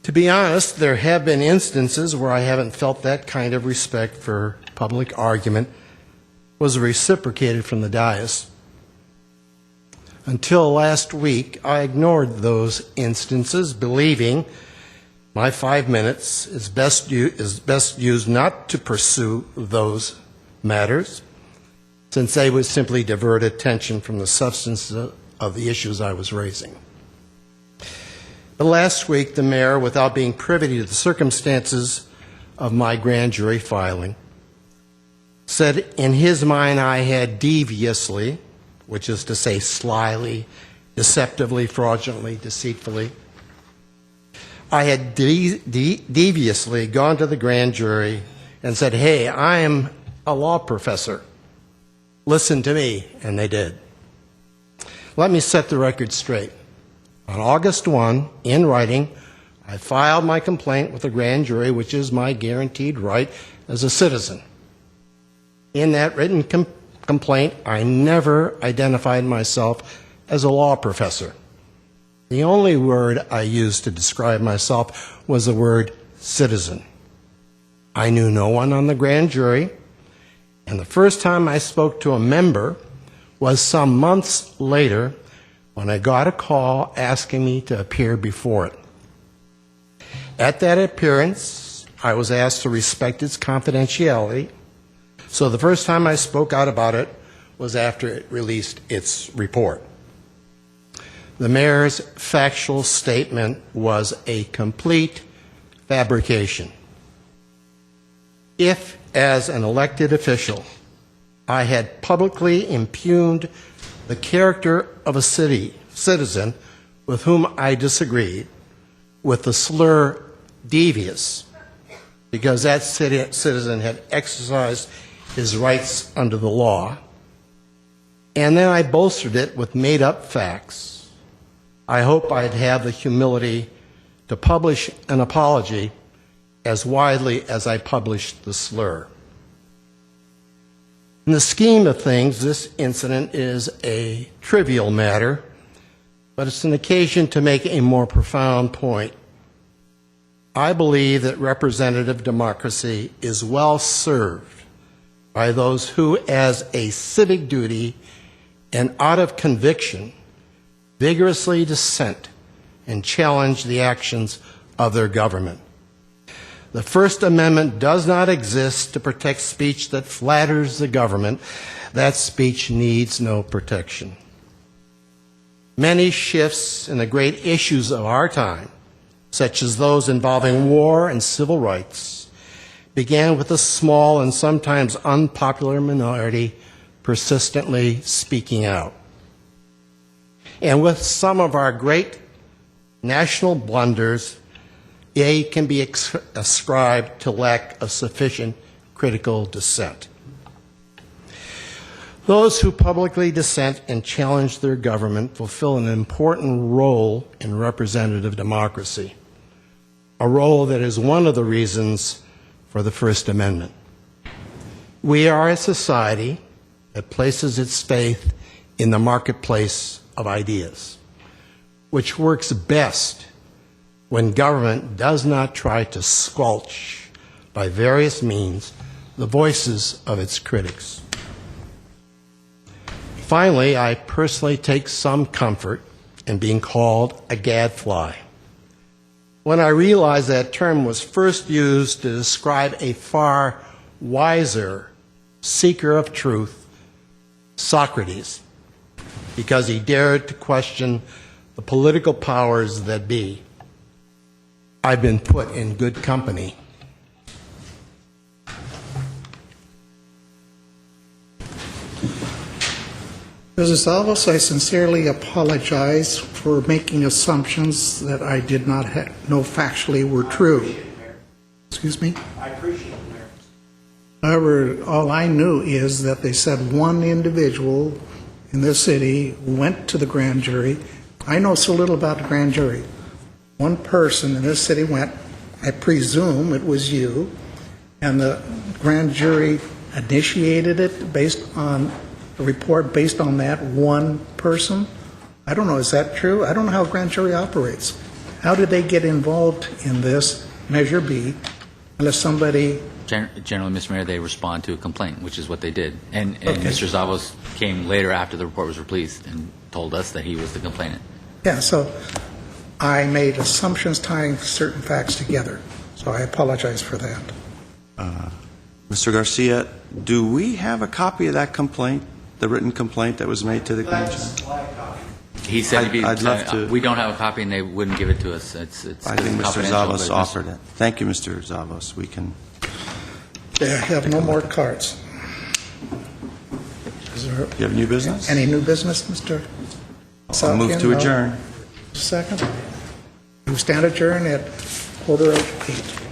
To be honest, there have been instances where I haven't felt that kind of respect for public argument was reciprocated from the dais. Until last week, I ignored those instances, believing my 5 minutes is best used not to pursue those matters, since they would simply divert attention from the substance of the issues I was raising. But last week, the mayor, without being privy to the circumstances of my grand jury filing, said in his mind I had deviously, which is to say slyly, deceptively, fraudulently, deceitfully, I had deviously gone to the grand jury and said, hey, I am a law professor. Listen to me, and they did. Let me set the record straight. On August 1, in writing, I filed my complaint with the grand jury, which is my guaranteed right as a citizen. In that written complaint, I never identified myself as a law professor. The only word I used to describe myself was the word citizen. I knew no one on the grand jury, and the first time I spoke to a member was some months later when I got a call asking me to appear before it. At that appearance, I was asked to respect its confidentiality, so the first time I spoke out about it was after it released its report. The mayor's factual statement was a complete fabrication. If, as an elected official, I had publicly impugned the character of a citizen with whom I disagreed with the slur devious, because that citizen had exercised his rights under the law, and then I bolstered it with made-up facts, I hope I'd have the humility to publish an apology as widely as I published the slur. In the scheme of things, this incident is a trivial matter, but it's an occasion to make a more profound point. I believe that representative democracy is well served by those who, as a civic duty and out of conviction, vigorously dissent and challenge the actions of their government. The First Amendment does not exist to protect speech that flatters the government. That speech needs no protection. Many shifts in the great issues of our time such as those involving war and civil rights, began with a small and sometimes unpopular minority persistently speaking out. And with some of our great national blunders, they can be ascribed to lack of sufficient critical dissent. Those who publicly dissent and challenge their government fulfill an important role in representative democracy, a role that is one of the reasons for the First Amendment. We are a society that places its faith in the marketplace of ideas, which works best when government does not try to squelch by various means the voices of its critics. Finally, I personally take some comfort in being called a gadfly. When I realized that term was first used to describe a far wiser seeker of truth, Socrates, because he dared to question the political powers that be, I've been put in good company. Mrs. Alves, I sincerely apologize for making assumptions that I did not know factually were true. Excuse me? I appreciate it, Mayor. However, all I knew is that they said one individual in this city went to the grand jury. I know so little about the grand jury. One person in this city went, I presume it was you, and the grand jury initiated it based on a report based on that one person. I don't know, is that true? I don't know how a grand jury operates. How did they get involved in this Measure B unless somebody... Generally, Mr. Mayor, they respond to a complaint, which is what they did. And Okay. Mr. Zavos came later after the report was released and told us that he was the complainant. Yeah, so I made assumptions tying certain facts together. So I apologize for that. Mr. Garcia, do we have a copy of that complaint, the written complaint that was made to the grand jury? He said I'd love to. we don't have a copy and they wouldn't give it to us. It's I think Mr. confidential, Zavos but offered it. Thank you, Mr. Zavos. We can... I have no more cards. Is there You have new business? any new business, Mr. I'll move Salkian? to No? adjourn. Second. We stand adjourned at 7:45.